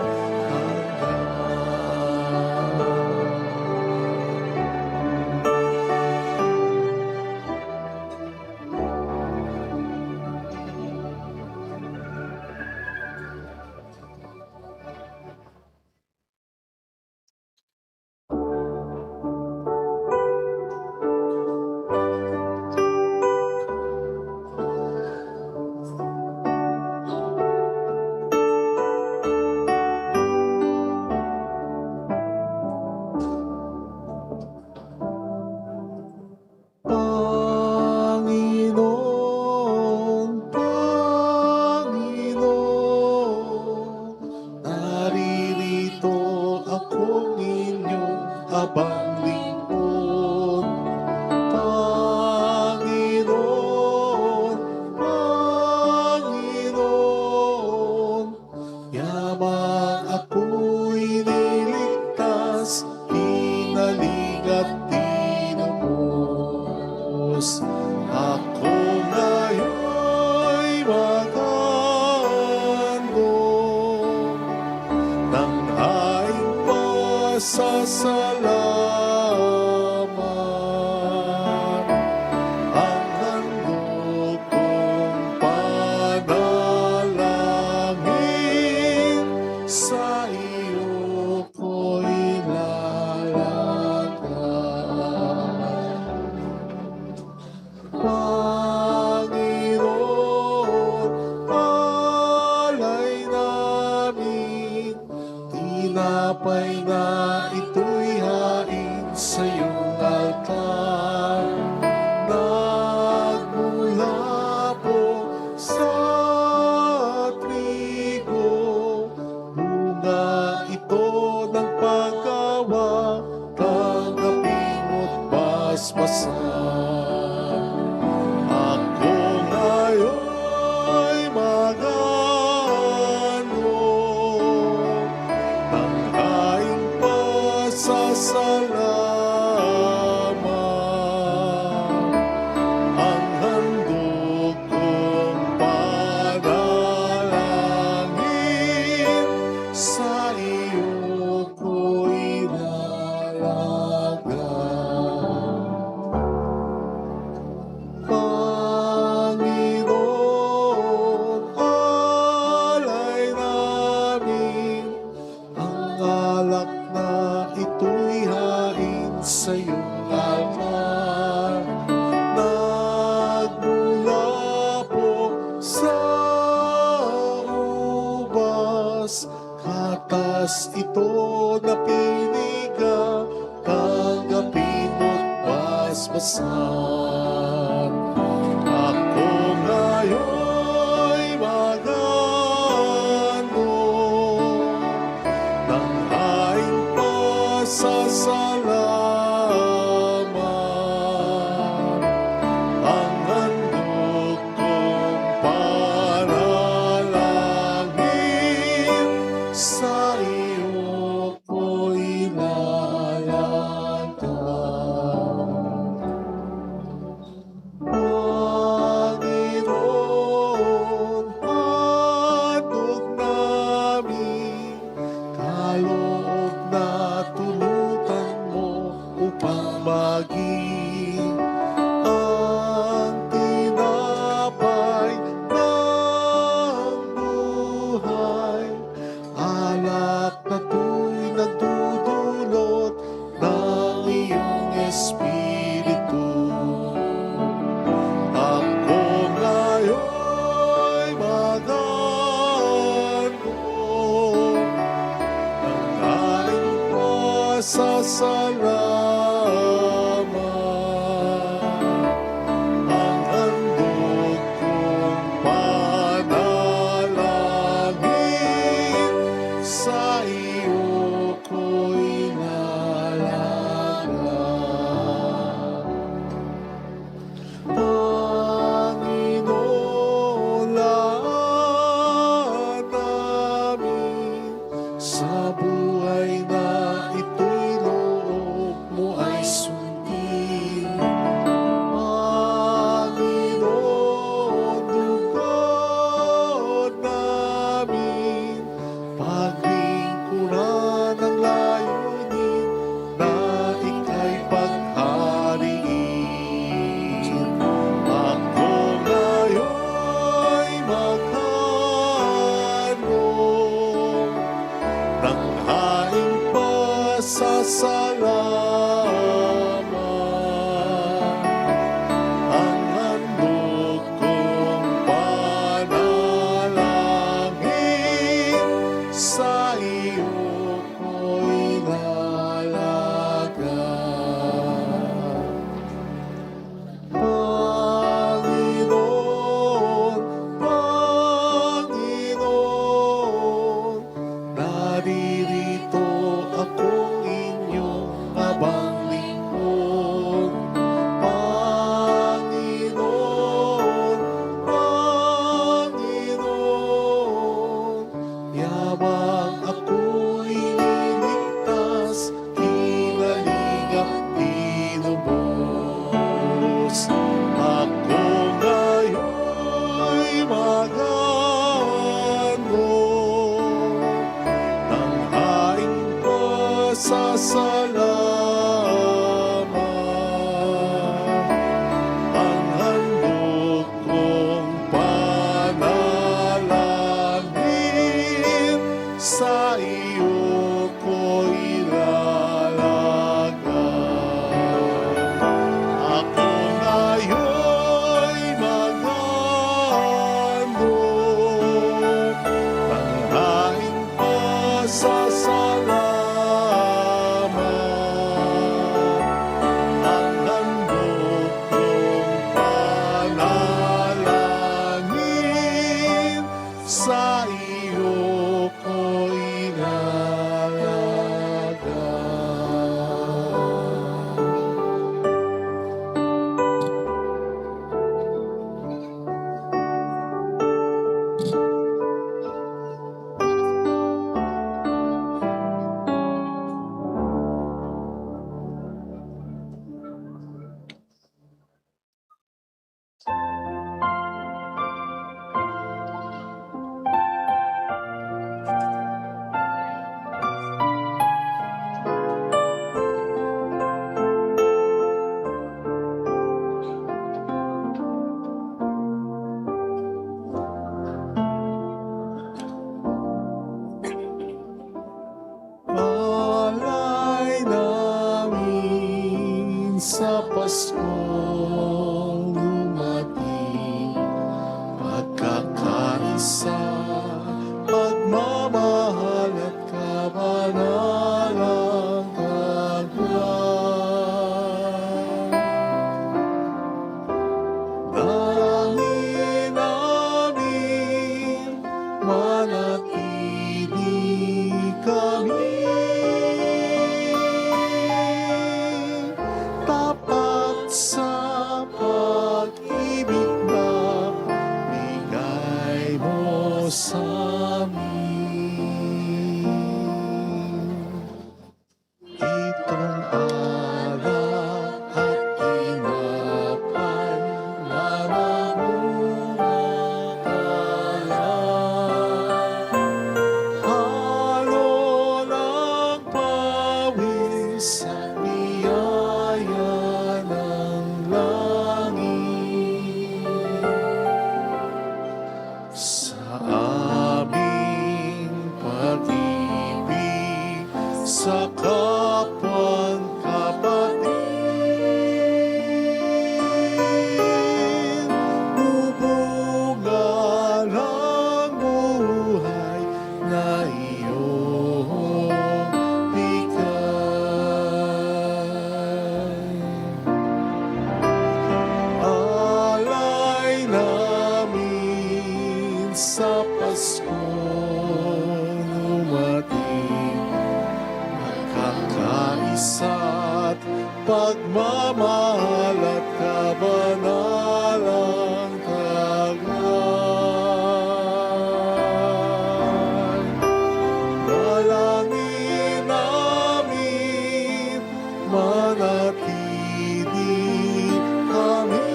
Panginoon, Panginoon, naririto akong inyong abang lingkod. Panginoon, Panginoon, yamang ako'y niligtas, pinaling at tinubos. Ako ngayon'y maghahain pasasalamat. Ang handog kong panalangin, sa iyo ko'y lalagay. Panginoon, alay namin, tinapay na ito'y hain sa iyong altar. Nagmula po sa trigo, bunga ito ng paggawa, tanggapin mo't basbasan. Ako ngayon'y magandong ng haing pasasalamat. Ang handog kong panalangin, sa iyo ko'y lalagay. Panginoon, alay namin, ang alak na ito'y hain sa iyong altar. Nagmula po sa ubas, katas ito na piniga, tanggapin mo't basbasan. Ako ngayon'y magandong ng haing pasasalamat. Ang handog kong panalangin, sa iyo ko'y lalagay. Panginoon, handog namin, kaloob na tulutan mo upang maging ang tinapay ng buhay. Alak na to'y nagdudulot ng iyong Espiritu. Ako ngayon'y magandong ng haing pasasalamat. Ang handog kong panalangin, sa iyo ko'y lalagay. Panginoon, lahat namin, sa buhay na ito'y loob mo ay sundin. Panginoon, lugod namin, paglingkuran ang layunin na ika'y paghariin. Ako ngayon'y maghandog ng haing pasasalamat. Ang handog kong panalangin, sa iyo ko'y lalagay. Panginoon, Panginoon, naririto akong inyong sa amin. Itong alak at tinapay, mga bungang alak. Halo ng pawis at biyaya ng langit. Sa aming pag-ibig sa kapwang kapatid, bubunga ng buhay na iyong bigay. Alay namin sa Paskong dumating, magkakaisa't pagmamahal at kabanalang taglay. Dalangin namin manatili kami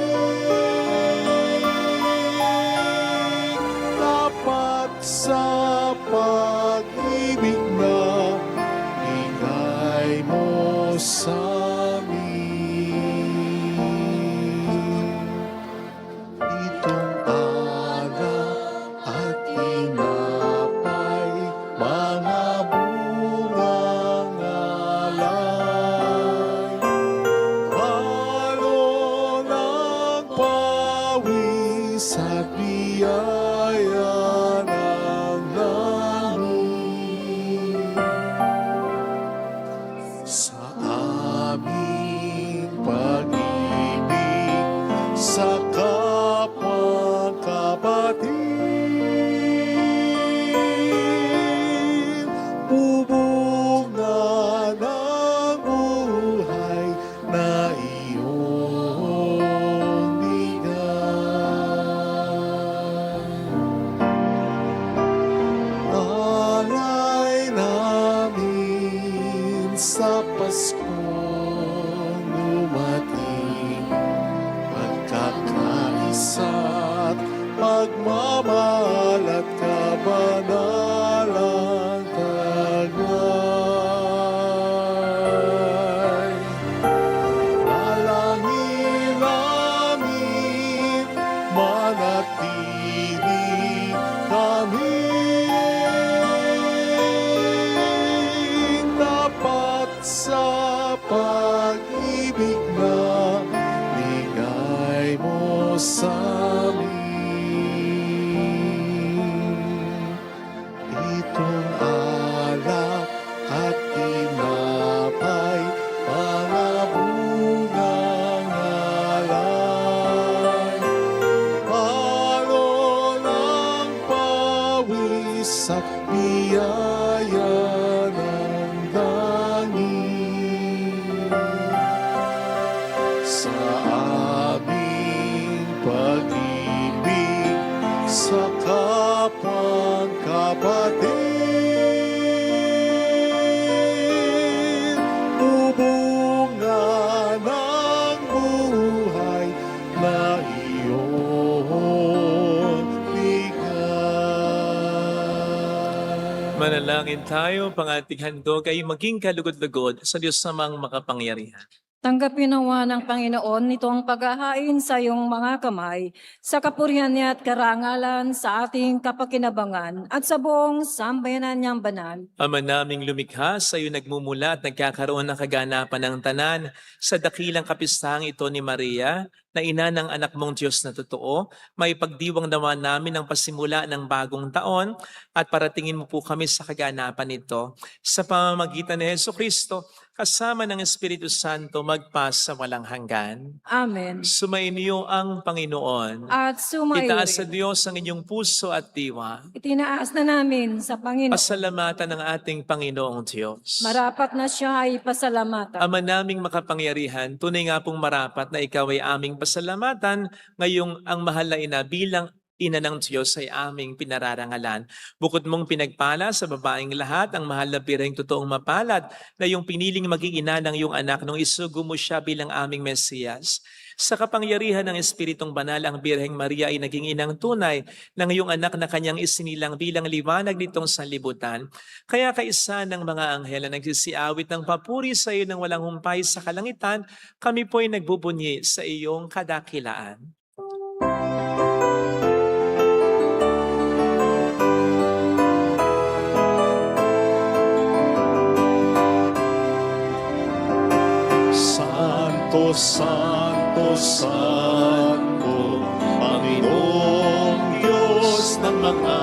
tapat sa pag-ibig na bigay mo sa amin. Itong alak at tinapay, mga bungang alay. Halo ng pawis at biyaya ng langit. Sa aming pag-ibig sa kapwa kapatid, bubunga ng buhay na iyong bigay. Alay namin sa Paskong dumating, pagkakaisa't pagmamahal at kabanalang taglay. Dalangin namin manatili kami tapat sa pag-ibig na bigay mo sa amin. Itong alak at tinapay, mga bungang alay. Halo ng pawis at biyaya ng langit. Sa aming pag-ibig sa kapwang kapatid, bubunga ng buhay na iyong bigay. Manalangin tayo, pangating handog ay maging kalugod-lugod sa Diyos namang makapangyarihan. Tanggapin nawa ng Panginoon itong paghahain sa iyong mga kamay, sa kapurihan niya at karangalan sa ating kapakinabangan at sa buong sambayanan niyang banal. Ama naming lumikha, sa iyo nagmumula at nagkakaroon ng kaganapan ng tanan sa dakilang kapistahang ito ni Maria, na ina ng anak mong Diyos na totoo. May pagdiwang naman namin ang pasimula ng bagong taon at paratingin mo po kami sa kaganapan nito. Sa pamamagitan ni Jesucristo, kasama ng Espiritu Santo, magpas sa walang hanggan. Amen. Sumainyo ang Panginoon. At sumayo Itaas sa rin. Diyos ang inyong puso at diwa. Itinaas na namin sa Panginoon. Pasalamatan ng ating Panginoong Diyos. Marapat na siya ay pasalamatan. Ama naming makapangyarihan, tunay nga pong marapat na ikaw ay aming pasalamatan ngayong ang mahal na ina bilang Ina ng Diyos ay aming pinararangalan. Bukod mong pinagpala sa babaeng lahat, ang mahal na birheng totoong mapalad na yung piniling maging ina ng iyong anak nung isugo mo siya bilang aming Mesiyas. Sa kapangyarihan ng Espiritong Banal, ang Birheng Maria ay naging inang tunay ng iyong anak na kanyang isinilang bilang liwanag nitong sanlibutan. Kaya kaisa ng mga anghel na nagsisiawit ng papuri sa iyo ng walang humpay sa kalangitan, kami po'y nagbubunyi sa iyong kadakilaan. Santo, Santo, Santo, Panginoong Diyos ng mga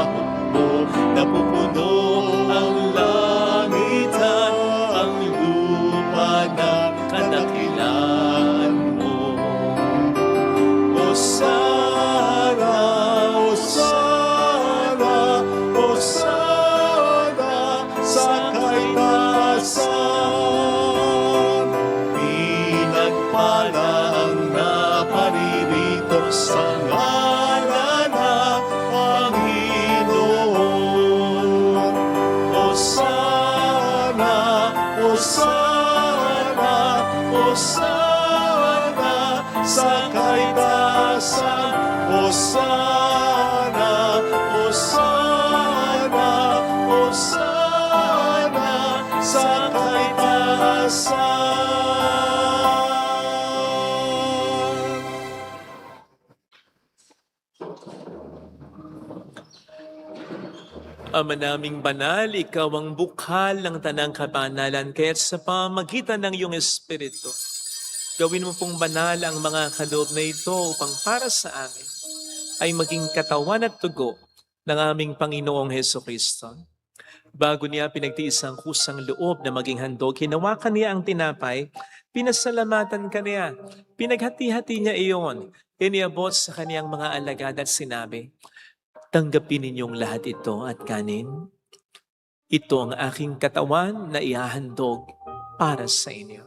hukbo, napupuno ang langitan, ang lupa ng kadakilaan mo. Hosana, Hosana, Hosana sa kaitaasan. Pinagpala ang naparirito sa ngalan ng Panginoon. Hosana, Hosana, Hosana sa kaitaasan. Hosana, Hosana, Hosana sa kaitaasan. Ama naming banal, ikaw ang bukal ng tanang kabanalan, kaya't sa pamagitan ng iyong Espiritu, gawin mo pong banal ang mga kaloob na ito upang para sa amin ay maging katawan at tugo ng aming Panginoong Hesukristo. Bago niya pinagtiis ang kusang loob na maging handog, hinawakan niya ang tinapay, pinasalamatan ka niya, pinaghati-hati niya iyon, iniabot sa kaniyang mga alagad at sinabi, tanggapin ninyong lahat ito at kanin. Ito ang aking katawan na ihahandog para sa inyo.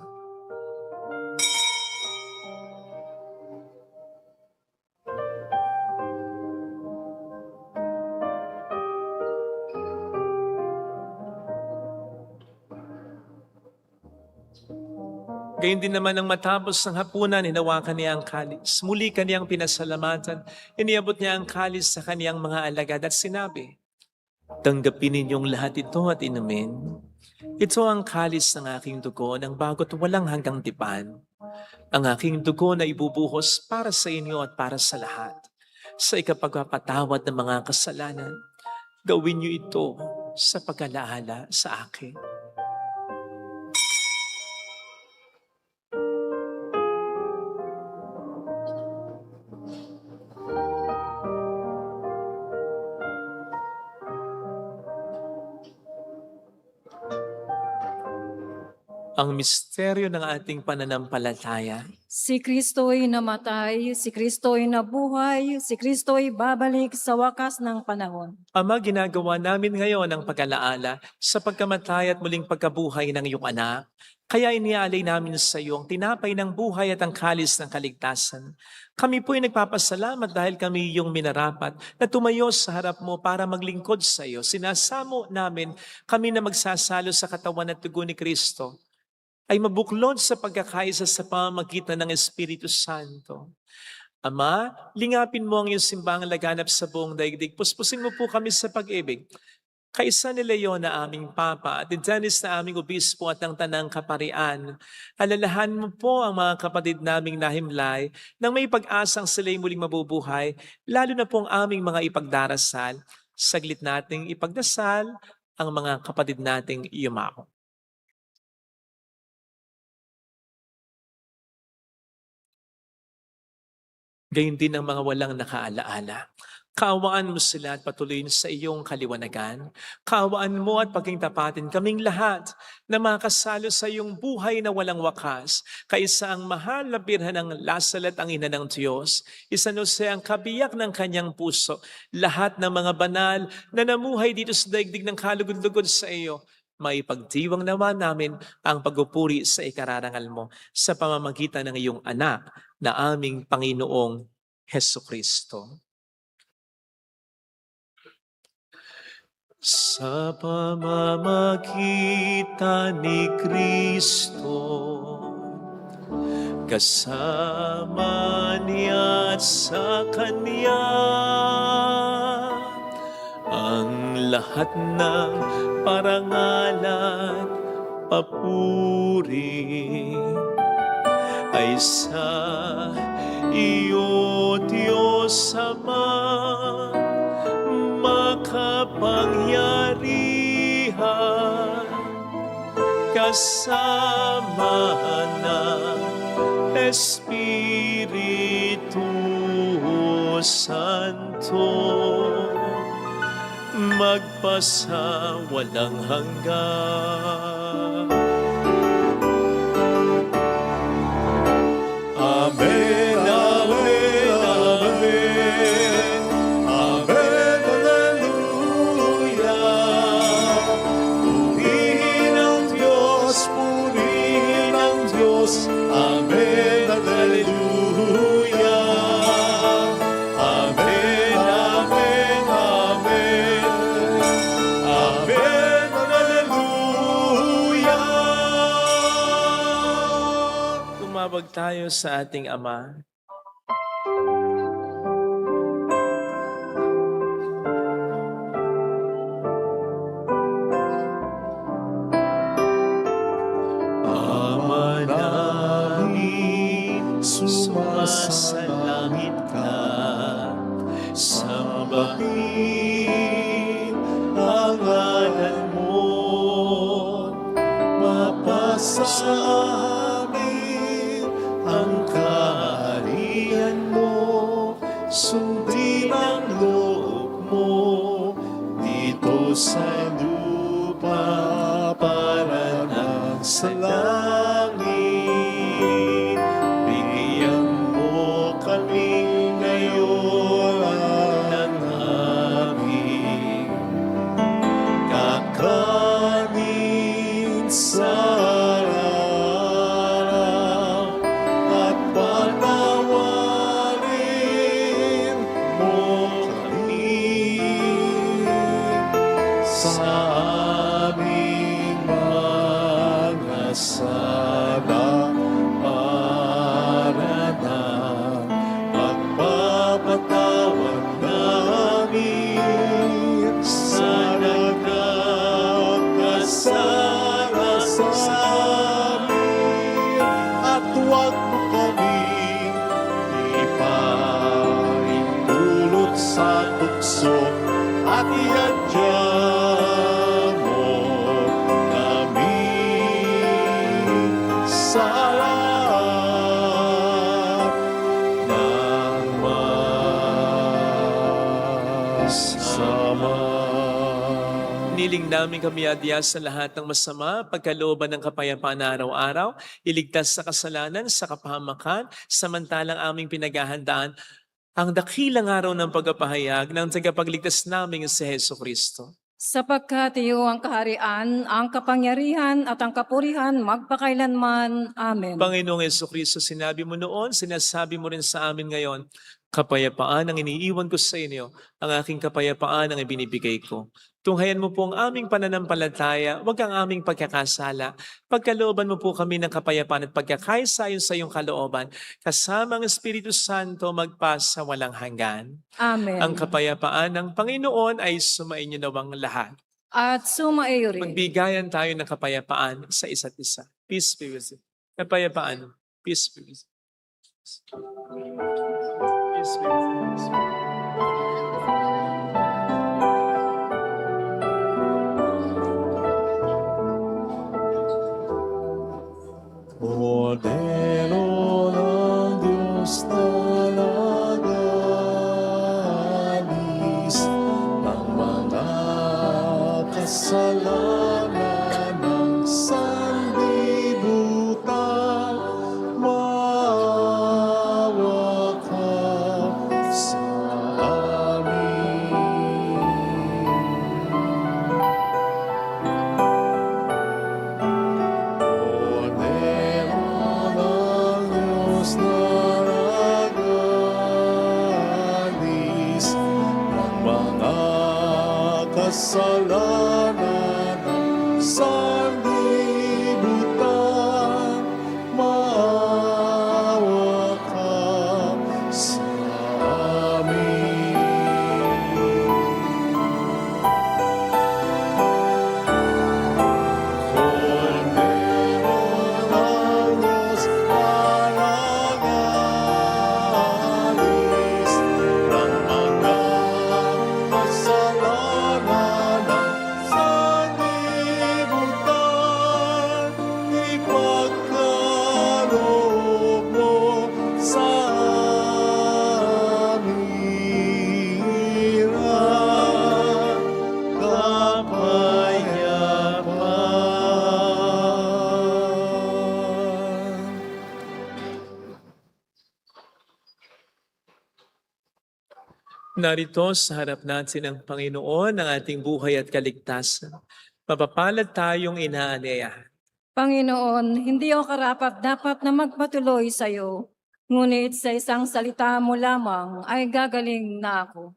Gayun din naman ang matapos ng hapunan, hinawakan niya ang kalis. Muli kaniyang pinasalamatan, iniabot niya ang kalis sa kaniyang mga alagad at sinabi, tanggapin ninyong lahat ito at inumin. Ito ang kalis ng aking dugo ng bago't walang hanggang tipan. Ang aking dugo na ibubuhos para sa inyo at para sa lahat. Sa ikapagpapatawad ng mga kasalanan, gawin niyo ito sa pag-alaala sa akin. Ang misteryo ng ating pananampalataya. Si Kristo'y namatay, si Kristo'y nabuhay, si Kristo'y babalik sa wakas ng panahon. Ama, ginagawa namin ngayon ang pag-alaala sa pagkamatay at muling pagkabuhay ng iyong anak. Kaya inialay namin sa iyo ang tinapay ng buhay at ang kalis ng kaligtasan. Kami po'y nagpapasalamat dahil kami iyong minarapat na tumayo sa harap mo para maglingkod sa iyo. Sinasamo namin kami na magsasalo sa katawan at dugo ni Kristo ay mabuklod sa pagkakaisa sa pamamagitan ng Espiritu Santo. Ama, lingapin mo ang iyong simbahang laganap sa buong daigdig. Puspusin mo po kami sa pag-ibig. Kaisa ni Leon na aming Papa at ni Dennis na aming Obispo at ng Tanang Kaparian. Alalahan mo po ang mga kapatid naming nahimlay nang may pag-asang sila'y muling mabubuhay, lalo na po ang aming mga ipagdarasal. Saglit nating ipagdasal ang mga kapatid nating yumao. Gayun din ang mga walang nakaalaala. Kaawaan mo sila at patuloyin sa iyong kaliwanagan. Kaawaan mo at paging tapatin kaming lahat na makasalo sa iyong buhay na walang wakas. Kaisa ang mahal na birhen ng Lasalet ang ina ng Diyos. San Jose ang kabiyak ng kanyang puso. Lahat ng mga banal na namuhay dito sa daigdig ng kalugod-lugod sa iyo. Maipagdiwang naman namin ang pagpupuri sa ikararangal mo sa pamamagitan ng iyong anak na aming Panginoong Hesukristo. sa pamamagitan ni Kristo, kasama niya at sa Kanya, ang lahat ng parangal at papuri ay sa iyo, Diyos Ama, makapangyarihan, kasama ng Espiritu Santo, magpasa walang hanggan. Amen, amen, amen. Amen, hallelujah. Purihin ang Diyos, purihin ang Diyos. Amen, hallelujah. Amen, amen, amen. Amen, hallelujah. Tumawag tayo sa ating Ama. Ama namin, sumasalangit ka, sambahin ang ngalan mo, mapasa sa amin ang kaharian mo, sundin ang loob mo dito sa lupa para nang sa langit. Bigyan mo kami ngayon ng aming kakanin sa araw, at patawarin mo kami sa aming mga sala, para ng pagpapatawad namin sa nagkakasala sa amin, at huwag mo kami ipaintulot sa tukso, at iadya mo kami sa lahat ng masama. Niling namin kami adya sa lahat ng masama, pagkalooban ng kapayapaan na araw-araw, iligtas sa kasalanan, sa kapahamakan, samantalang aming pinaghahandaan ang dakilang araw ng pagpapahayag ng tagapagligtas naming si Heso Kristo. Sapagkat iyo ang kaharian, ang kapangyarihan at ang kapurihan magpakailanman. Amen. Panginoong Heso Kristo, sinabi mo noon, sinasabi mo rin sa amin ngayon, kapayapaan ang iniiwan ko sa inyo, ang aking kapayapaan ang ibinibigay ko. Tunghayan mo po ang aming pananampalataya, huwag ang aming pagkakasala. Pagkalooban mo po kami ng kapayapaan at pagkakaisa sa iyong kalooban, kasama ang Espiritu Santo magpasa walang hanggan. Amen. Ang kapayapaan ng Panginoon ay sumainyo nawang lahat. At sumaiyo rin. Magbigayan tayo ng kapayapaan sa isa't isa. Peace be with you. Kapayapaan. Peace be with you. Peace be with you. Peace be with you. Cordero ng Diyos na nag-aalis ng mga kasalanan ng sanlibutan, maawa ka sa kasalanan ng sanlibutan, maawa ka sa amin. Cordero ng Diyos, alangalis ng mga kasalanan ng sanlibutan, ipagkaloob mo sa amin ang kapayapaan. Narito sa harap natin ang Panginoon ng ating buhay at kaligtasan. Mapapalad tayong inaanyayahan. Panginoon, hindi ako karapat-dapat na magpatuloy sa iyo, ngunit sa isang salita mo lamang ay gagaling na ako.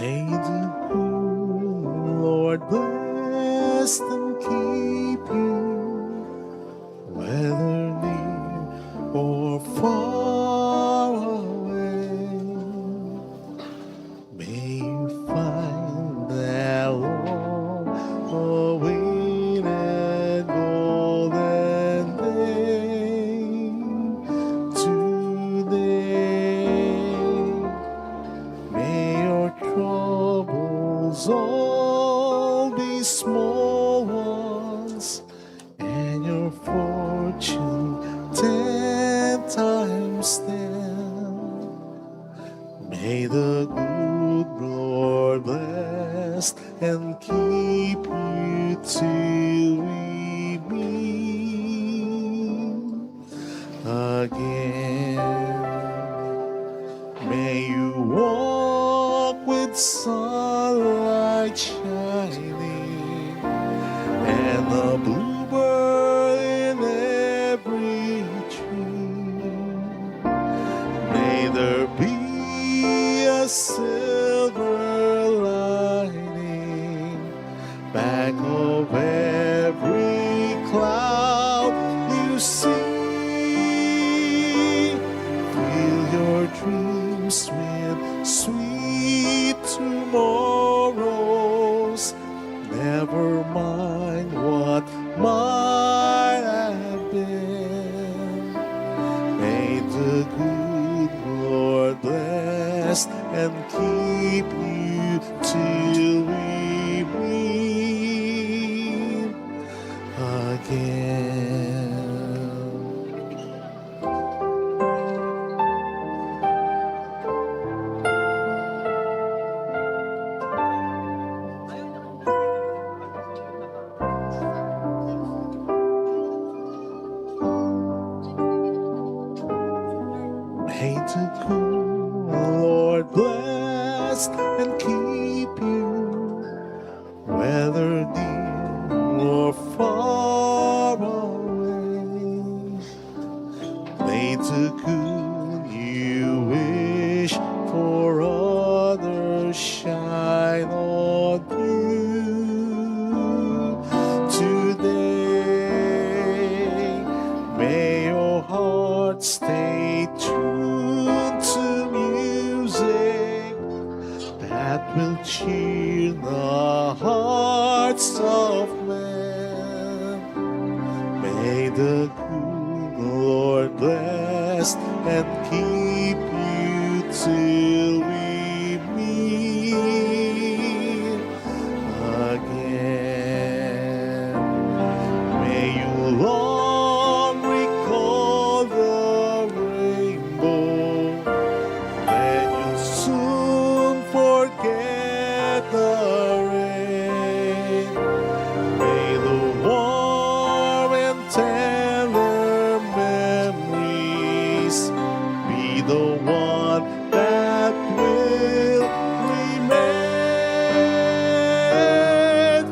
May the Lord bless and keep you, whether near or far away. May you find that long-awaited golden day today. May your troubles all be small ones, and your fortune 10 times 10. May the good Lord bless and keep you till we meet again. May you walk with sunlight shining and the bluebird in every tree. May there be a silver lining back of every cloud you see. Fill your dreams with sweet tomorrows. Never mind what might have been. May the good Lord bless and keep you till we meet again. May the good Lord bless and keep you, whether near or far away. May the good you wish for others shine on you today. May your heart stay tuned to music will cheer the hearts of men. May the good Lord bless and keep you till we meet again. May you long recall the rainbow, then you'll soon forget the rain. May the warm and tender memories be the one that will remain.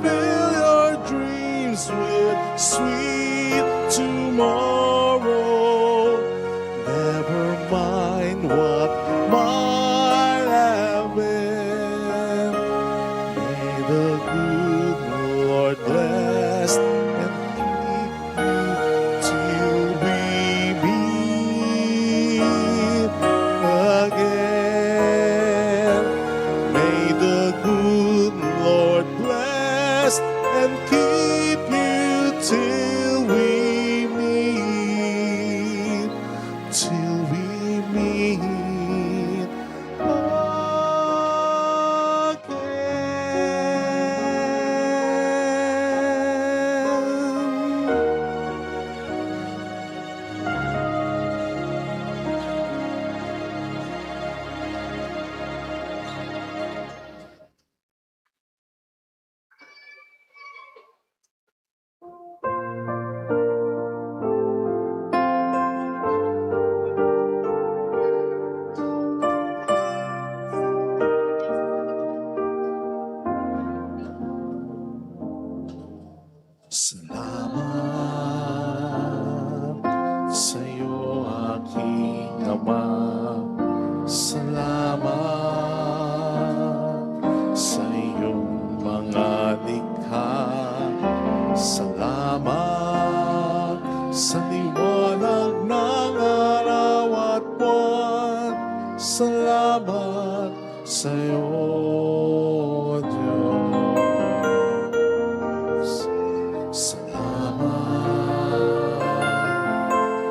Fill your dreams with sweet tomorrow. Never mind what might have been. May the good Lord bless and keep you till we meet again. May the good Lord bless and keep you till we meet, till we meet again. Salamat sa'yo, aking Ama. Salamat sa iyong mga likha. Salamat sa liwanag ng araw at buwan. Salamat sa iyo, Diyos. Salamat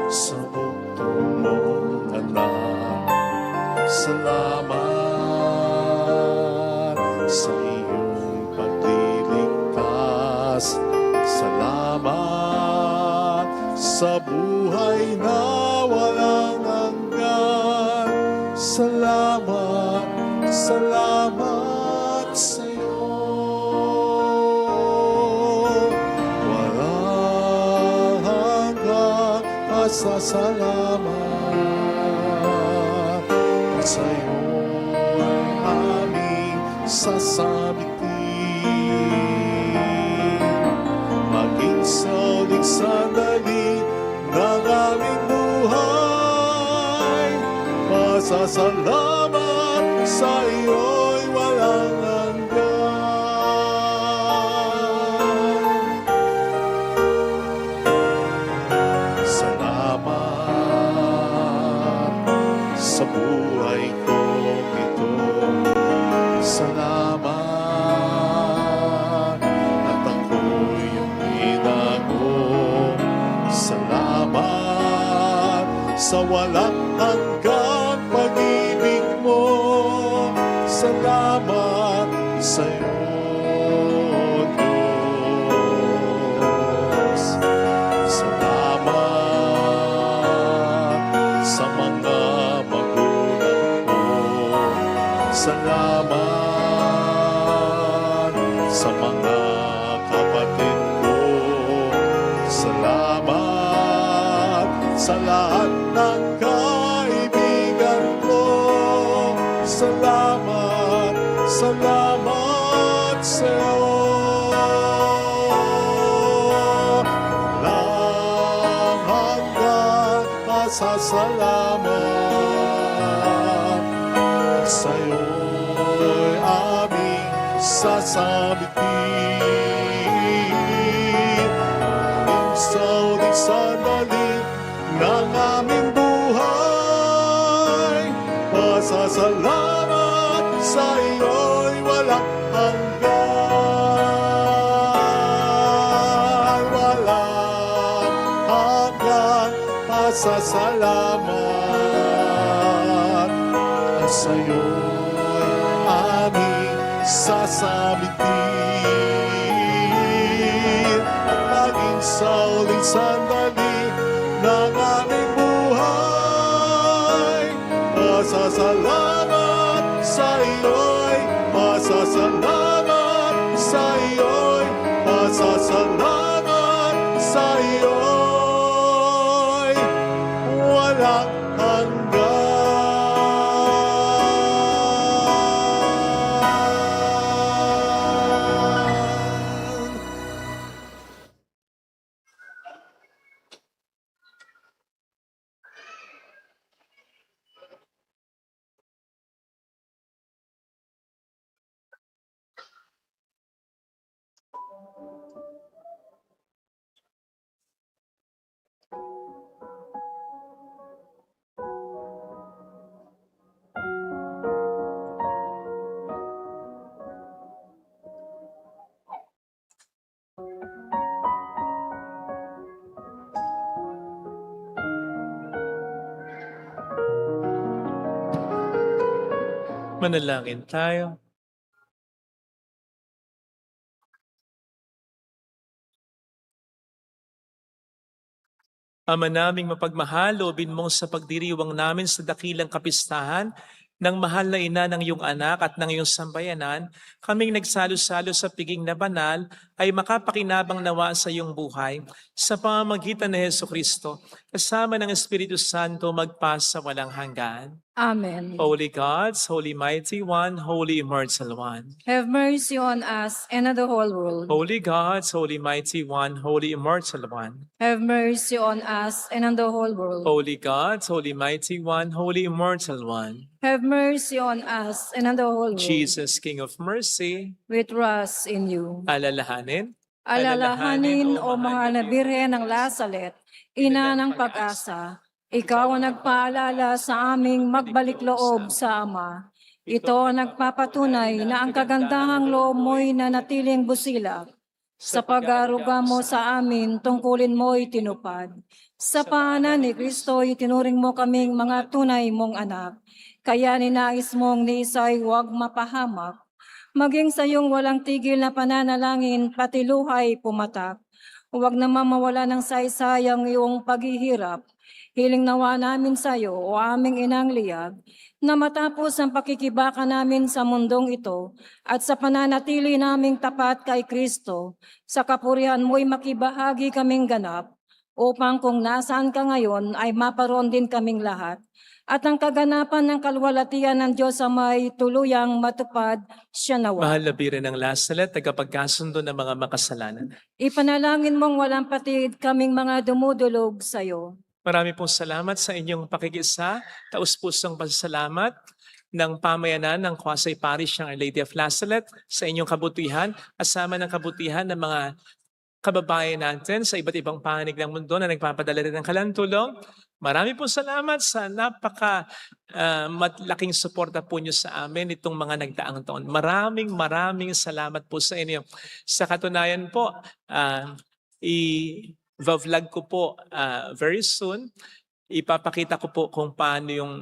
sa bugtong mong anak. Salamat sa iyong pagliligtas. Salamat sa buhay na walang hanggan. Salamat, salamat sa iyo. Walang hanggang pasasalamat. Sa iyo ang aming sasabitin. Maging sa uling sandali ng aming buhay, pasasalamat sa iyo'y walang hanggan. Salamat sa buhay kong ito. Salamat at ako'y iyong binago. Salamat sa walang hanggang pag-ibig mo. Salamat sa iyo, Diyos. Salamat sa mga magulang ko. Salamat sa mga kapatid ko. Salamat sa lahat ng kaibigan ko. Salamat, salamat sa iyo. Walang hanggan pasasalamat. Sa iyo'y aming sasabitin. Sa uling sandali ng aming buhay, pasasalamat sa iyo'y walang hanggan, walang hanggan pasasalamat. At sa'yo'y aming sasamitin, maging sa uling sandali ng aming buhay. Pasasalamat sa iyo'y, pasasalamat sa iyo'y, pasasalamat sa iyo'y walang hanggan. Manalangin tayo. Ama naming mapagmahal, loobin mong sa pagdiriwang namin sa dakilang kapistahan ng mahal na ina ng iyong anak at ng iyong sambayanan, kaming nagsalo-salo sa piging na banal ay makapakinabang nawa sa iyong buhay sa pamamagitan ni Jesucristo, kasama ng Espiritu Santo magpasa walang hanggan. Amen. Holy Gods, Holy Mighty One, Holy Immortal One. Have mercy on us and on the whole world. Holy Gods, Holy Mighty One, Holy Immortal One. Have mercy on us and on the whole world. Holy Gods, Holy Mighty One, Holy Immortal One. Have mercy on us and on the whole world. Jesus, King of Mercy, We trust in you. alalahanin. Alalahanin, O mahal na Birhen ng Lasalet, ina ng pag-asa, ikaw ang nagpaalala sa aming magbalik loob sa Ama. Ito ang nagpapatunay na ang kagandahang loob mo'y nanatiling busilak. Sa pag-aaruga mo sa amin, tungkulin mo'y tinupad. Sa paanan ni Kristo, itinuring mo kaming mga tunay mong anak. Kaya ninais mong ni Isay huwag mapahamak. Maging sa iyong walang tigil na pananalangin, pati luhay pumatak. Huwag na mawala ng saysayang iyong paghihirap. Hiling nawa namin sa iyo, o aming inang liyag, na matapos ang pakikibaka namin sa mundong ito at sa pananatili naming tapat kay Kristo, sa kapurihan mo'y makibahagi kaming ganap, upang kung nasaan ka ngayon ay maparoon din kaming lahat. At ang kaganapan ng kalwalatian ng Diyos Amay tuluyang matupad siya nawa. Mahal na Birhen ng Lasalet, tagapagkasundo ng mga makasalanan. Ipanalangin mong walang patid kaming mga dumudulog sa iyo. Marami pong salamat sa inyong pakikisa, taus-pusong pasasalamat ng pamayanan ng Quasay Parish ng Our Lady of Lasalet sa inyong kabutihan, asama ng kabutihan ng mga kababayan natin sa iba't ibang panig ng mundo na nagpapadala rin ng kalantulong. Marami pong salamat sa malaking suporta po niyo sa amin itong mga nagdaang taon. Maraming salamat po sa inyo. Sa katunayan po, i-vlog ko po very soon. Ipapakita ko po kung paano yung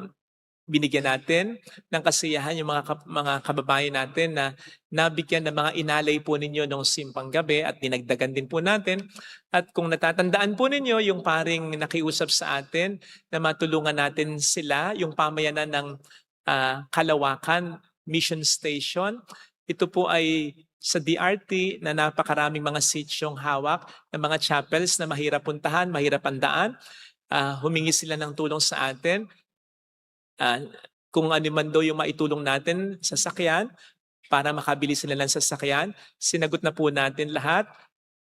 binigyan natin ng kasiyahan yung mga kababayan natin na nabigyan ng mga inalay po ninyo nung simpang gabi at dinagdagan din po natin. At kung natatandaan po ninyo yung paring nakiusap sa atin na matulungan natin sila, yung pamayanan ng Kalawakan Mission Station. Ito po ay sa DRT na napakaraming mga sitsyong hawak ng mga chapels na mahirap puntahan, mahirap andaan. Humingi sila ng tulong sa atin. Kung ano man daw yung maitulong natin sa sasakyan para makabili sila ng sasakyan, sinagot na po natin lahat.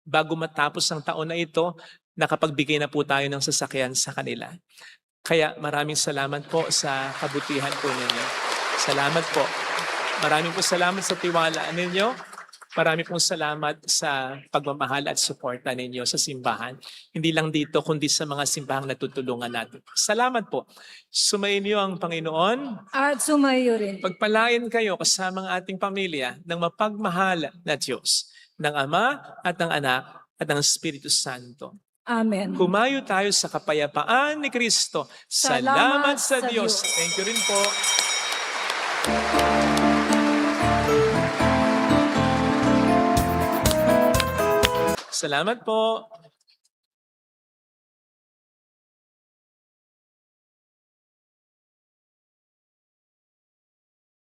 Bago matapos ang taon na ito, nakapagbigay na po tayo ng sasakyan sa kanila. Kaya maraming salamat po sa kabutihan po ninyo. Salamat po. Maraming po salamat sa tiwala ninyo. Marami pong salamat sa pagmamahal at suporta ninyo sa simbahan. Hindi lang dito, kundi sa mga simbahang natutulungan natin. Salamat po. Sumainyo ang Panginoon. At sumayo rin. Pagpalain kayo kasama ang ating pamilya ng mapagmahal na Diyos, ng Ama at ng Anak at ng Espiritu Santo. Amen. Humayo tayo sa kapayapaan ni Kristo. Salamat sa Diyos. Thank you rin po. Salamat po.